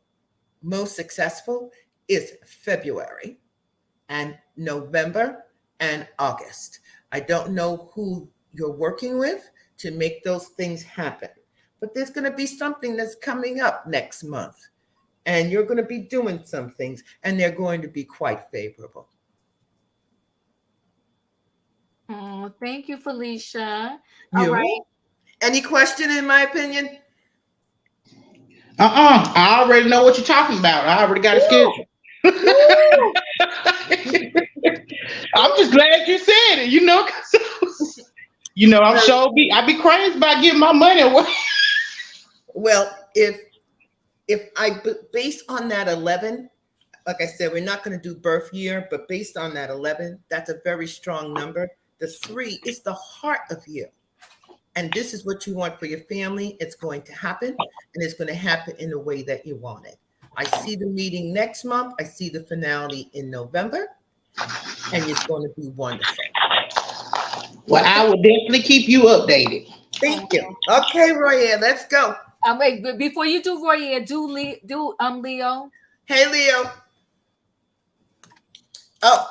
most successful is February and November and August. I don't know who you're working with to make those things happen, but there's going to be something that's coming up next month, and you're going to be doing some things, and they're going to be quite favorable. Oh, thank you, Felicia. All All right. right. Any question in my opinion? I already know what you're talking about. I already got a schedule. I'm just glad you said it, cause I'm so I be crazy about giving my money away. Well, if based on that 11, like I said, we're not going to do birth year, but based on that 11, that's a very strong number. The 3 is the heart of you. And this is what you want for your family. It's going to happen, and it's going to happen in the way that you want it. I see the meeting next month. I see the finale in November, and it's going to be wonderful. Well, I will definitely keep you updated. Thank you. Okay, Roya, let's go. Wait, but before you do Roya, do Leo. Hey, Leo. Oh,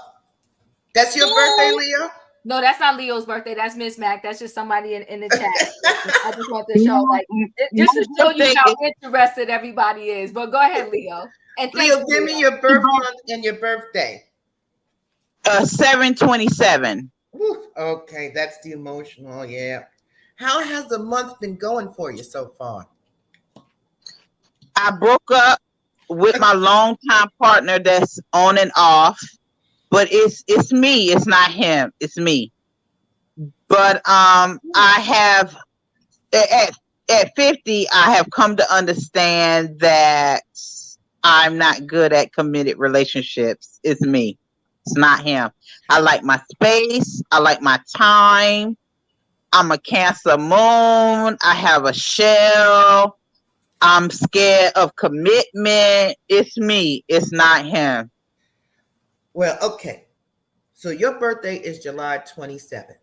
that's your birthday, Leo? No, that's not Leo's birthday. That's Miss Mac. That's just somebody in the chat. I just want to show, just to show you how interested everybody is. But go ahead, Leo. And Leo, give me your birth month and your birthday. 7/27. Okay, that's the emotional. Yeah. How has the month been going for you so far? I broke up with my longtime partner that's on and off. But it's me. It's not him. It's me. But I have at 50, I have come to understand that I'm not good at committed relationships. It's me. It's not him. I like my space. I like my time. I'm a Cancer moon. I have a shell. I'm scared of commitment. It's me. It's not him. Well, okay. So your birthday is July 27th.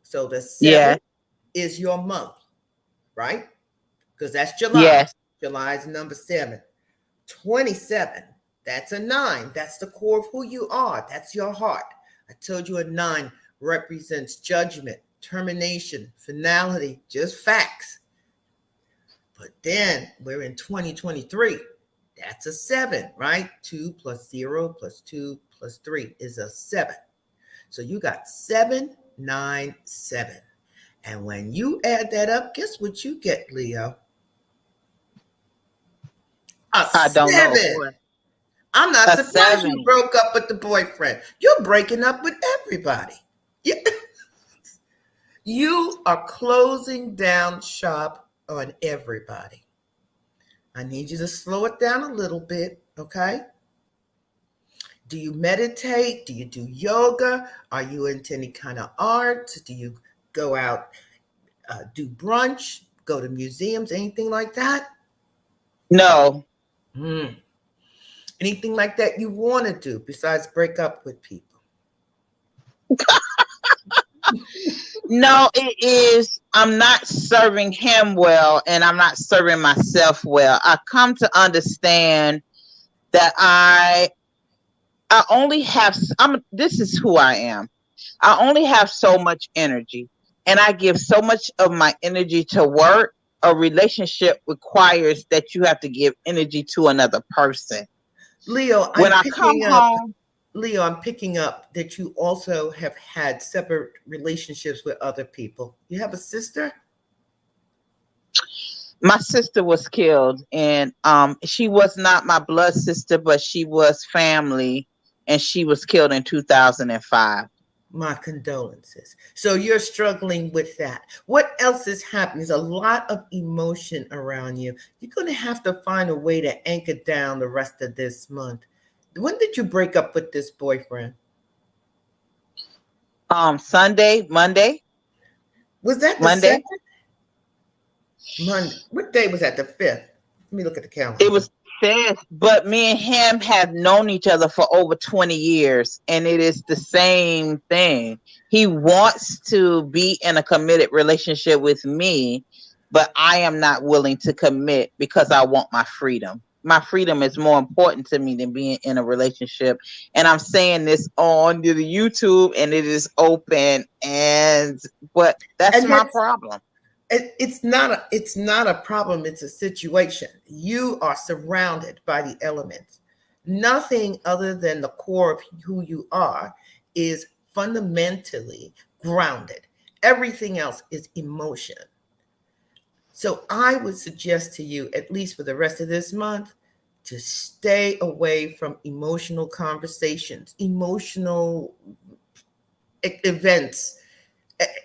So the 7th is your month, right? Because that's July. Yes. July is number 7. 27, that's a 9. That's the core of who you are. That's your heart. I told you a 9 represents judgment, termination, finality, just facts. But then we're in 2023. That's a 7, right? 2 plus 0 plus 2 plus 3 is a 7. So you got 7, 9, 7. And when you add that up, guess what you get, Leo? I don't know. I'm not A surprised 7. you broke up with the boyfriend. You're breaking up with everybody. You, you are closing down shop on everybody. I need you to slow it down a little bit, okay? Do you meditate? Do you do yoga? Are you into any kind of art? Do you go out, do brunch, go to museums, anything like that? No. Anything like that you want to do besides break up with people? No, it is. I'm not serving him well, and I'm not serving myself well. I come to understand that I only have. This is who I am. I only have so much energy, and I give so much of my energy to work. A relationship requires that you have to give energy to another person. Leo, When I come home, Leo, I'm picking up that you also have had separate relationships with other people. You have a sister? my sister was killed, and she was not my blood sister, but she was family, and she was killed in 2005. My condolences. So you're struggling with that. What else is happening? There's a lot of emotion around you. You're going to have to find a way to anchor down the rest of this month. When did you break up with this boyfriend? Monday. Was that the Monday. 2nd? Monday. What day was that? The 5th? Let me look at the calendar. It was 5th, but me and him have known each other for over 20 years, and it is the same thing. He wants to be in a committed relationship with me, but I am not willing to commit because I want my freedom. My freedom is more important to me than being in a relationship. And I'm saying this on the YouTube, and it is open, but that's my problem. It's not a problem. It's a situation. You are surrounded by the elements. Nothing other than the core of who you are is fundamentally grounded. Everything else is emotion. So I would suggest to you, at least for the rest of this month, to stay away from emotional conversations, emotional events,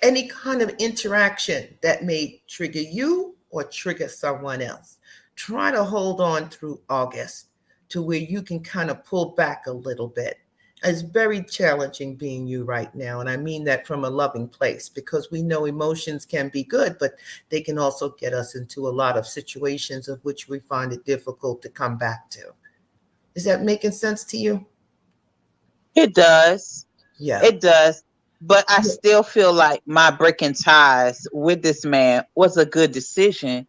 any kind of interaction that may trigger you or trigger someone else. Try to hold on through August to where you can kind of pull back a little bit. It's very challenging being you right now. And I mean that from a loving place, because we know emotions can be good, but they can also get us into a lot of situations of which we find it difficult to come back to. Is that making sense to you? It does. Yeah. It does. But I still feel like my breaking ties with this man was a good decision,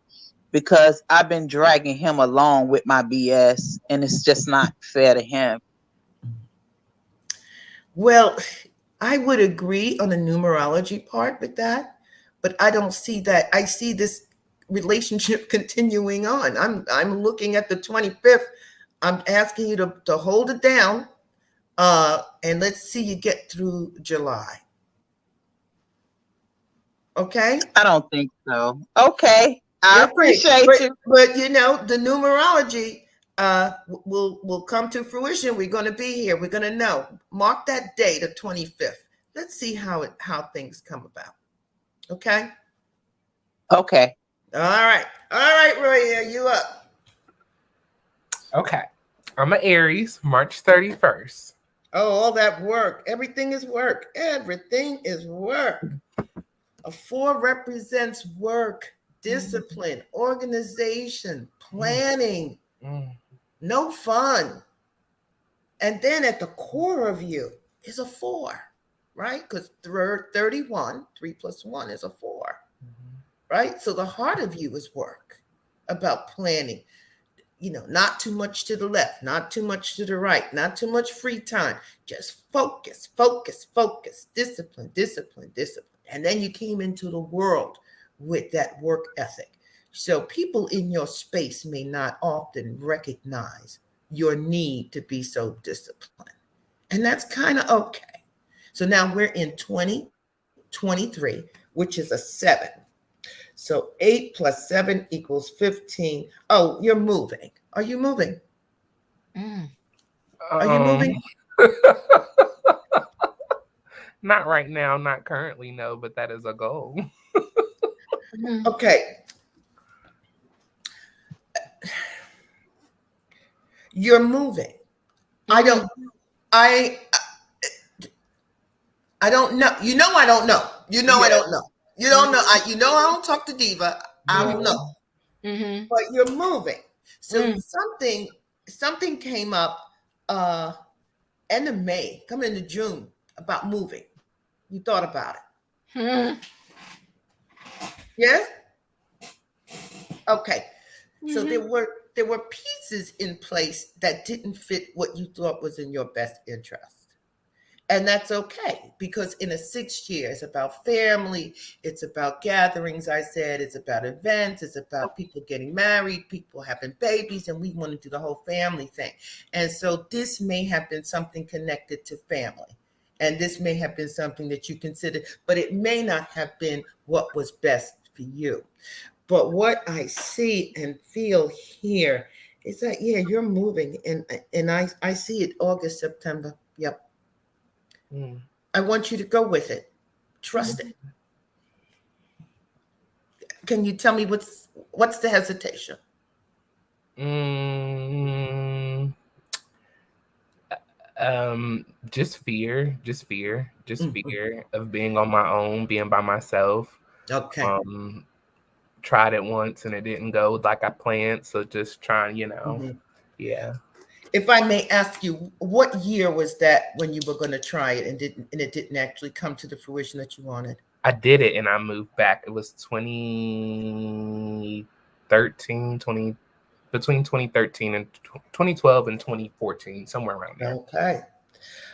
because I've been dragging him along with my BS, and it's just not fair to him. Well, I would agree on the numerology part with that, but I don't see that. I see this relationship continuing on. I'm looking at the 25th. I'm asking you to hold it down, and let's see you get through July. Okay? I don't think so. Okay. I appreciate you. But you know, the numerology will come to fruition. We're going to be here. We're going to know. Mark that day, the 25th. Let's see how things come about. Okay? Okay. All right. All right, Roy, you up. Okay. I'm an Aries, March 31st. Oh, all that work. Everything is work. Everything is work. A 4 represents work, discipline, organization, planning, no fun. And then at the core of you is a 4, right? Because 31, 3 plus 1 is a 4, right? So the heart of you is work, about planning. You know, not too much to the left, not too much to the right, not too much free time. Just focus, focus, focus, discipline, discipline, discipline. And then you came into the world with that work ethic. So people in your space may not often recognize your need to be so disciplined. And that's kind of okay. So now we're in 2023, which is a 7. So 8 plus 7 equals 15. Oh, you're moving. Are you moving? Are you moving? Not right now, not currently, no, but that is a goal. Okay. You're moving. I don't know. You know I don't know. You know I don't know. You don't know. I don't talk to Diva. I don't know. But you're moving. So something came up end of May, coming into June about moving. You thought about it. Yes? Okay. So there were pieces in place that didn't fit what you thought was in your best interest. And that's okay, because in a 6 year, it's about family, it's about gatherings, I said, it's about events, it's about people getting married, people having babies, and we want to do the whole family thing. And so this may have been something connected to family. And this may have been something that you considered, but it may not have been what was best for you. But what I see and feel here is that, yeah, you're moving. And I see it August, September. Yep. I want you to go with it. Trust it. Can you tell me what's the hesitation? Just fear of being on my own, being by myself. Okay. Tried it once and it didn't go like I planned, so just trying, yeah. If I may ask you, what year was that when you were going to try it and it didn't actually come to the fruition that you wanted? I did it and I moved back. It was 2013, between 2013 and 2012 and 2014, somewhere around there.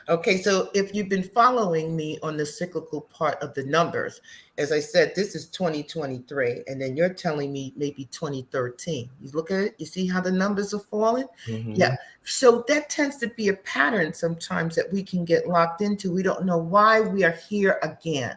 Okay, so if you've been following me on the cyclical part of the numbers, as I said, this is 2023, and then you're telling me maybe 2013. You look at it, you see how the numbers are falling? Yeah, so that tends to be a pattern sometimes that we can get locked into. We don't know why we are here again.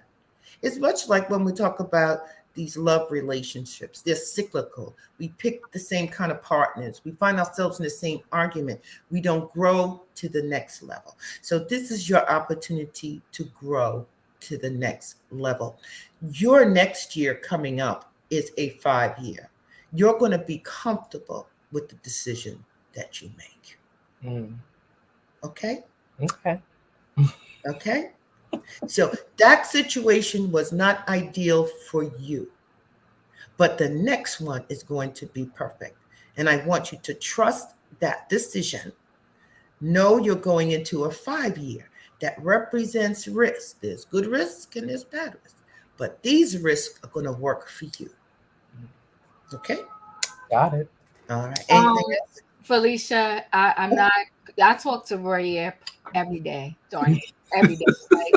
It's much like when we talk about these love relationships. They're cyclical. We pick the same kind of partners. We find ourselves in the same argument. We don't grow to the next level. So this is your opportunity to grow to the next level. Your next year coming up is a 5 year. You're going to be comfortable with the decision that you make. Okay? Okay? So that situation was not ideal for you, but the next one is going to be perfect. And I want you to trust that decision. Know you're going into a 5 year that represents risk. There's good risk and there's bad risk, but these risks are going to work for you. Okay? Got it. All right. Anything else? Felicia, I talk to Roy every day, darn it, every day. Right?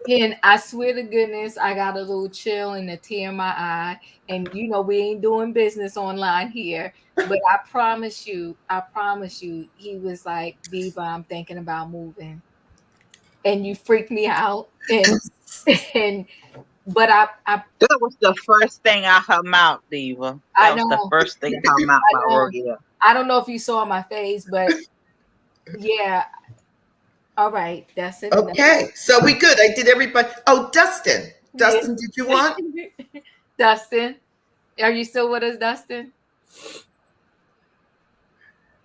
And I swear to goodness, I got a little chill and a tear in my eye. And we ain't doing business online here. But I promise you, he was like, Diva, I'm thinking about moving. And you freaked me out. But that was the first thing out her mouth, Diva. That was the first thing out her mouth by Rogia. I don't know if you saw my face, but yeah. All right, that's it. Okay, so we good. I did everybody. Oh, Dustin, did you want? Dustin, are you still with us, Dustin?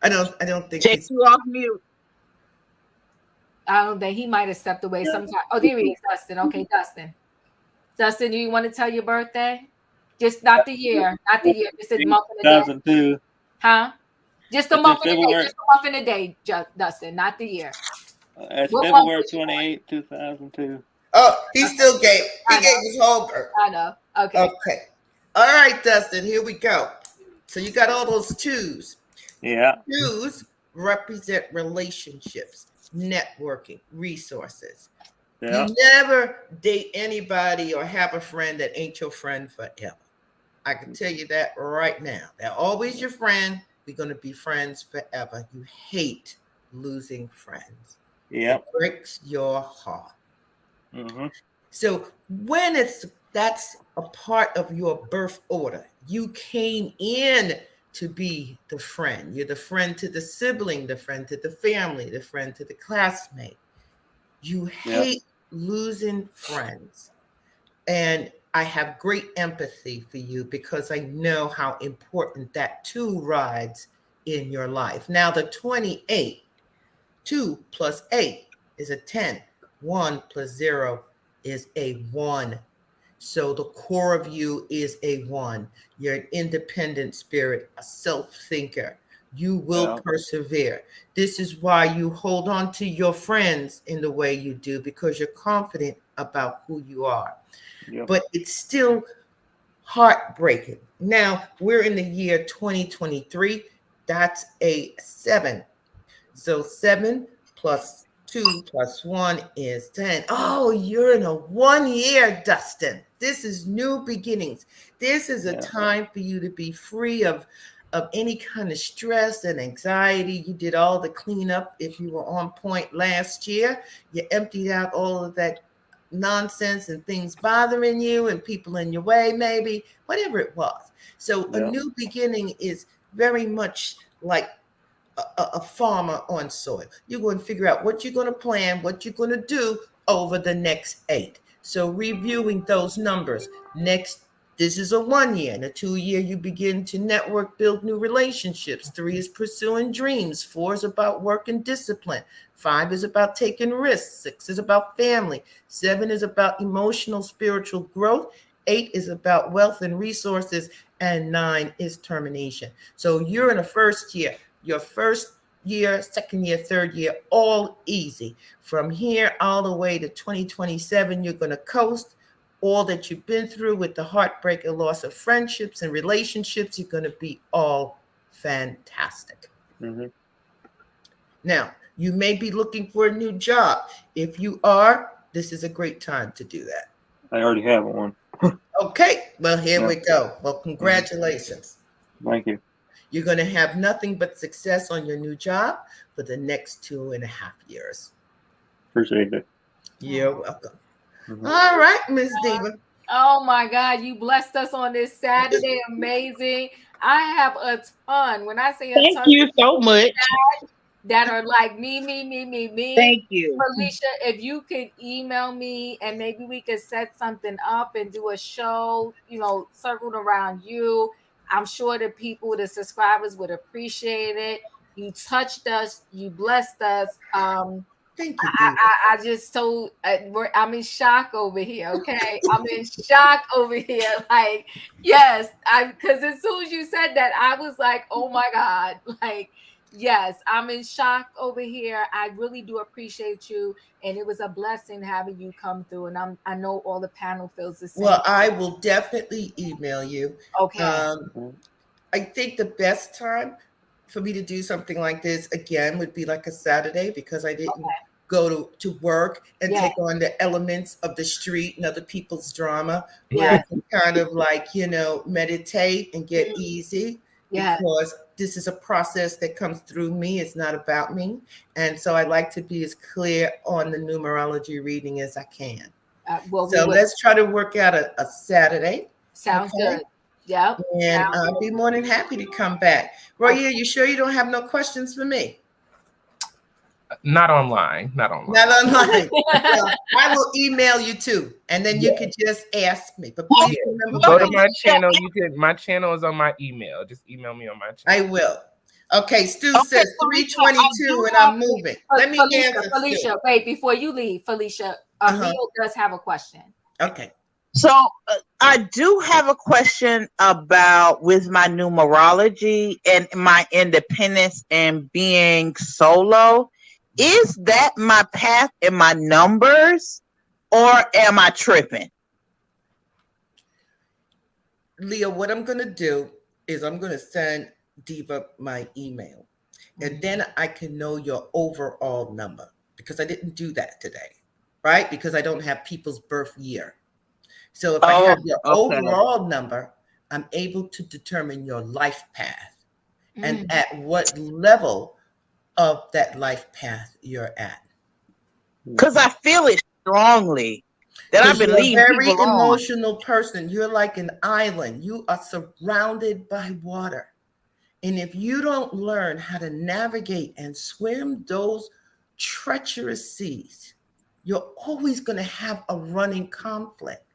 I don't think he's off mute. I don't think he might have stepped away sometime. Oh, there he is, Dustin. Okay, Dustin, do you want to tell your birthday? Just not the year, just a month and a day. 2002. Huh? Just a month and a day. Just a month and a day, Dustin, not the year. It's February 28, 2002. Oh, he still gave. He gave his whole birth. I know. Okay. All right, Dustin. Here we go. So you got all those twos. Yeah. Twos represent relationships, networking, resources. Yeah. You never date anybody or have a friend that ain't your friend forever. I can tell you that right now. They're always your friend. We're going to be friends forever. You hate losing friends. Yeah, it breaks your heart. So when that's a part of your birth order, you came in to be the friend. You're the friend to the sibling, the friend to the family, the friend to the classmate. You hate losing friends. And I have great empathy for you because I know how important that 2 rides in your life. Now, the 28, 2 plus 8 is a 10. 1 plus 0 is a 1. So the core of you is a 1. You're an independent spirit, a self-thinker. You will persevere. This is why you hold on to your friends in the way you do, because you're confident about who you are. But it's still heartbreaking. Now, we're in the year 2023. That's a 7. So 7 plus 2 plus 1 is 10. Oh, you're in a 1 year, Dustin. This is new beginnings. This is a time for you to be free of any kind of stress and anxiety. You did all the cleanup. If you were on point last year, you emptied out all of that nonsense and things bothering you and people in your way, maybe, whatever it was. So a new beginning is very much like a farmer on soil. You're going to figure out what you're going to plan, what you're going to do over the next 8. So reviewing those numbers. This is a 1 year. In a 2 year, you begin to network, build new relationships. 3 is pursuing dreams. 4 is about work and discipline. 5 is about taking risks. 6 is about family. 7 is about emotional, spiritual growth. 8 is about wealth and resources. And 9 is termination. So you're in a first year. Your first year, second year, third year, all easy. From here all the way to 2027, you're going to coast. All that you've been through with the heartbreak and loss of friendships and relationships, you're going to be all fantastic. Now, you may be looking for a new job. If you are, this is a great time to do that. I already have one. Okay, well, here we go. Well, congratulations. Thank you. You're going to have nothing but success on your new job for the next 2.5 years. Appreciate it. You're welcome. All right, Miss Diva. Oh my God, you blessed us on this Saturday. Amazing. I have a ton. When I say a ton, thank you so much. That are like me. Thank you. Felicia, if you could email me and maybe we could set something up and do a show, circled around you. I'm sure the people, the subscribers would appreciate it. You touched us. You blessed us. Thank you. I just told, I'm in shock over here. Okay. I'm in shock over here. Like, yes, because as soon as you said that, I was like, oh my God. Like, yes, I'm in shock over here. I really do appreciate you. And it was a blessing having you come through. And I know all the panel feels the same. Well, I will definitely email you. Okay. I think the best time for me to do something like this again would be like a Saturday, because I didn't go to work and take on the elements of the street and other people's drama, where I can kind of like, meditate and get easy, because this is a process that comes through me. It's not about me. And so I like to be as clear on the numerology reading as I can. So let's try to work out a Saturday. Sounds good. Yep. And I'll be more than happy to come back. Roya, you sure you don't have no questions for me? Not online. Not online. Well, I will email you too, and then you could just ask me. But please remember, go to my channel. My channel is on my email. Just email me on my channel. I will. Okay, Stu says 322, and I'm moving. Let me answer. Felicia, wait, before you leave, Felicia, Leo does have a question. Okay. So I do have a question about with my numerology and my independence and being solo. Is that my path and my numbers, or am I tripping? Leo, what I'm going to do is I'm going to send Diva my email, and then I can know your overall number, because I didn't do that today, right? Because I don't have people's birth year. So if I have your overall number, I'm able to determine your life path and at what level of that life path you're at. Because I feel it strongly that I've been leading people on. You're a very emotional person. You're like an island. You are surrounded by water. And if you don't learn how to navigate and swim those treacherous seas, you're always going to have a running conflict.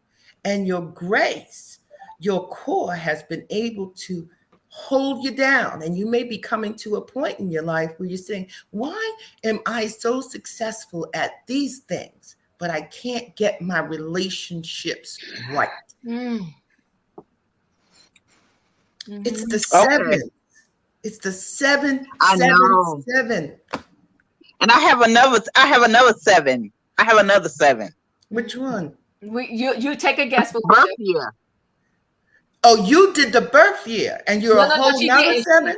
And your grace, your core has been able to hold you down. And you may be coming to a point in your life where you're saying, why am I so successful at these things, but I can't get my relationships right? Mm. It's the Okay. 7. It's the 7, I 7, know. 7. And I have another 7. I have another 7. Which one? You take a guess, Birth Felicia. year. Oh, you did the birth year, and you're a whole she nother didn't. 7?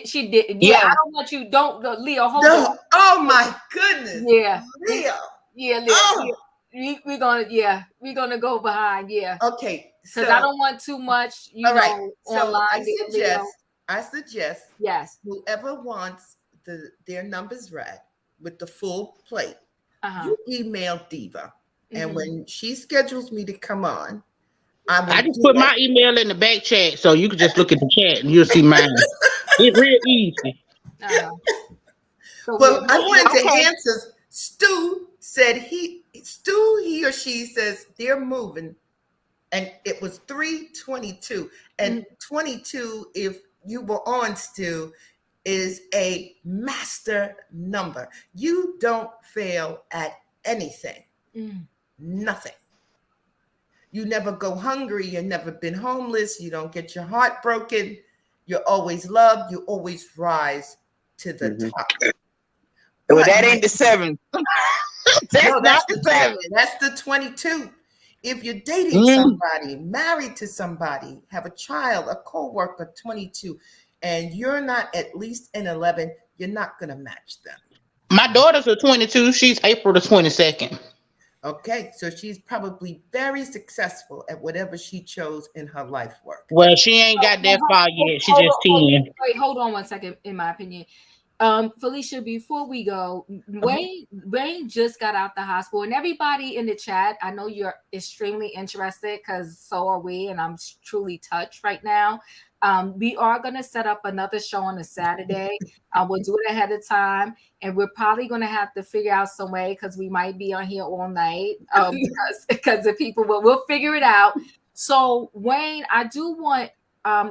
She did. Yeah, I don't want you. Don't, Leo. Hold No. on. Oh my goodness. Yeah, Leo. yeah, Leo. Oh. We're gonna go behind. Yeah. Okay. Because I don't want too much, all right. So online. I suggest yes, whoever wants their numbers read with the full plate, uh-huh. you email Diva. And when she schedules me to come on, I just put my email in the back chat, so you can just look at the chat and you'll see mine. It's real easy. Well, I wanted to answer. Stu said he or she says they're moving, and it was 322. And 22, if you were on, Stu, is a master number. You don't fail at anything. Nothing. You never go hungry. You've never been homeless. You don't get your heart broken. You're always loved. You always rise to the top. Well, that ain't the 7. That's not the 7. That's the 22. If you're dating somebody, married to somebody, have a child, a co-worker, 22, and you're not at least an 11, you're not going to match them. My daughter's a 22. She's April the 22nd. Okay, so she's probably very successful at whatever she chose in her life work. Well, she ain't got that far yet. She's just 10. Wait, hold on one second, in my opinion. Felicia, before we go, Wayne just got out the hospital, and everybody in the chat, I know you're extremely interested because so are we, and I'm truly touched right now. We are going to set up another show on a Saturday. We'll do it ahead of time, and we're probably going to have to figure out some way because we might be on here all night because the people we'll figure it out. So Wayne, I do want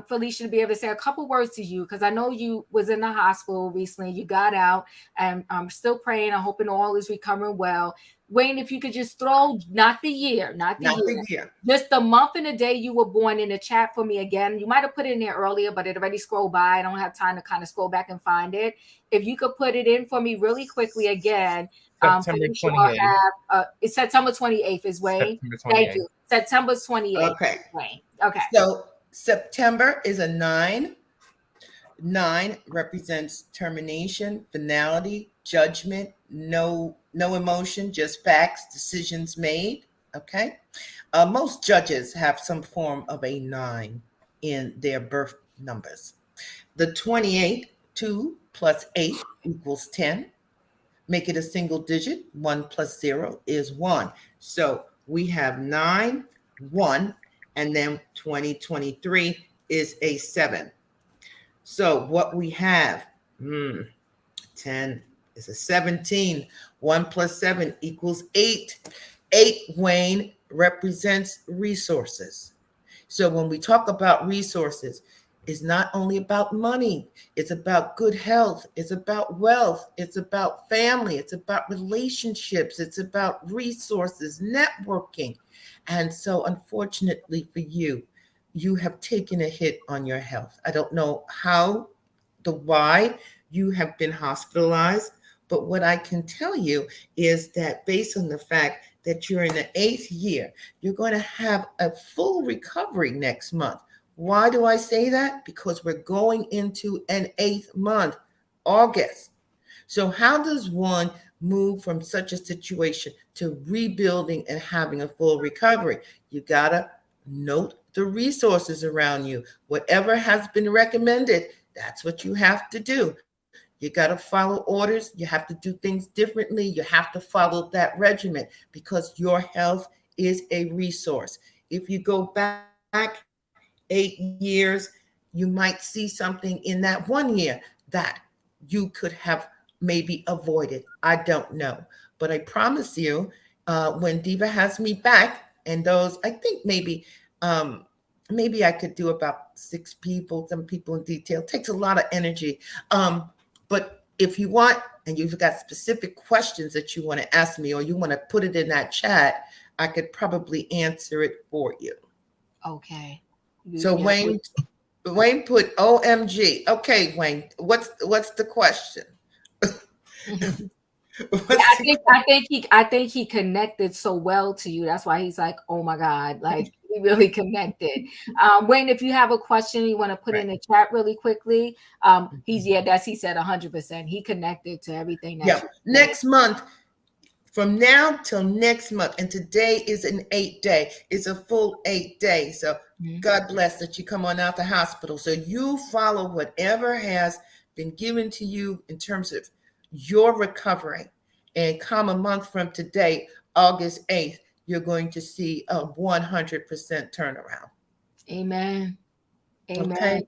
Felicia to be able to say a couple words to you because I know you was in the hospital recently. You got out, and I'm still praying. I'm hoping all is recovering well. Wayne, if you could just throw not the year, just the month and the day you were born in the chat for me again. You might have put it in there earlier, but it already scrolled by. I don't have time to kind of scroll back and find it. If you could put it in for me really quickly again. September 28th. It's September 28th is Wayne. Thank you. September 28th. Okay. Wayne. Okay. So September is a 9. 9 represents termination, finality, judgment, no emotion, just facts, decisions made. Okay. Most judges have some form of a 9 in their birth numbers. The 28, 2 plus 8 equals 10. Make it a single digit. 1 plus 0 is 1. So we have 9, 1, and then 2023 is a 7. So what we have, 10 is a 17. 1 plus 7 equals 8. 8, Wayne, represents resources. So when we talk about resources, it's not only about money. It's about good health. It's about wealth. It's about family. It's about relationships. It's about resources, networking. And so unfortunately for you, you have taken a hit on your health. I don't know why you have been hospitalized, but what I can tell you is that based on the fact that you're in the 8th year, you're going to have a full recovery next month. Why do I say that? Because we're going into an 8th month, August. So how does one move from such a situation to rebuilding and having a full recovery? You got to note the resources around you. Whatever has been recommended, that's what you have to do. You got to follow orders. You have to do things differently. You have to follow that regimen because your health is a resource. If you go back 8 years, you might see something in that 1 year that you could have maybe avoided. I don't know. But I promise you, when Diva has me back, and those, I think maybe I could do about 6 people, some people in detail. It takes a lot of energy. But if you want, and you've got specific questions that you want to ask me, or you want to put it in that chat, I could probably answer it for you. Okay. So Wayne put OMG. Okay, Wayne, what's the question? I think he connected so well to you. That's why he's like, oh my God, like he really connected. Wayne, if you have a question you want to put in the chat really quickly, he said 100%. He connected to everything. Next month, from now till next month, and today is an 8-day. It's a full 8 days. So God bless that you come on out the hospital. So you follow whatever has been given to you in terms of your recovery, and come a month from today, August 8th, you're going to see a 100% turnaround. Amen. Amen. Okay.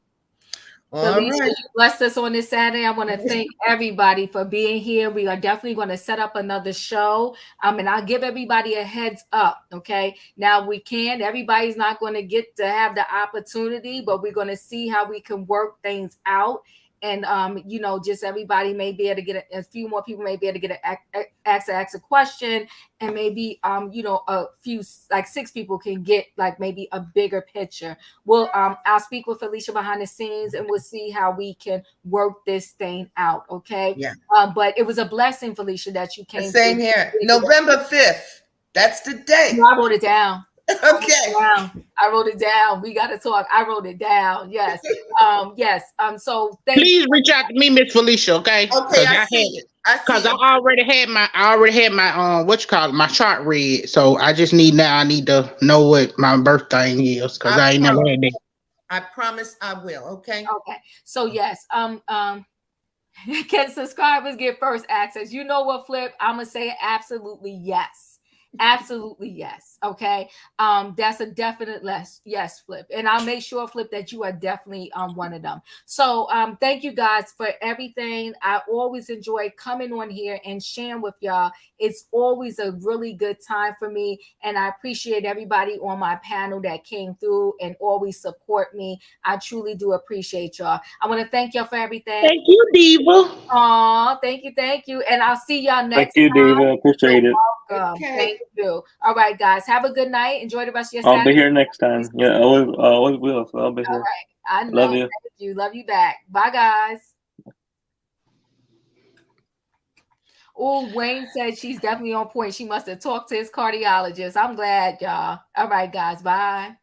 Felicia, you blessed us on this Saturday. I want to thank everybody for being here. We are definitely going to set up another show. And I'll give everybody a heads up. Okay. Now everybody's not going to get to have the opportunity, but we're going to see how we can work things out. And, just everybody may be able to get a few more people may be able to get ask a question, and maybe, a few, like 6 people can get like maybe a bigger picture. I'll speak with Felicia behind the scenes, and we'll see how we can work this thing out. Okay. Yeah. But it was a blessing, Felicia, that you came. Same here. November 5th. That's the day. I wrote it down. Okay. I wrote it down. We got to talk. I wrote it down. Yes. Yes. So please reach out to me, Miss Felicia. Okay. Okay. I see it. Because I already had my my chart read. So I need to know what my birthday is, because I ain't never had that. I promise I will. Okay. Okay. So yes. Can subscribers get first access? You know what, Flip? I'm gonna say absolutely yes. Absolutely yes. Okay. That's a definite yes, Flip. And I'll make sure, Flip, that you are definitely one of them. So thank you guys for everything. I always enjoy coming on here and sharing with y'all. It's always a really good time for me. And I appreciate everybody on my panel that came through and always support me. I truly do appreciate y'all. I want to thank y'all for everything. Thank you, Diva. Oh, thank you. And I'll see y'all next time. Thank you, Diva. Appreciate it. Welcome. Okay. Thank you. All right, guys. Have a good night. Enjoy the rest of your Saturday. I'll be here next time. Yeah, I always will. So I'll be here. All right. I know. Love you. Thank you. Love you back. Bye, guys. Oh, Wayne said she's definitely on point. She must have talked to his cardiologist. I'm glad, y'all. All right, guys. Bye.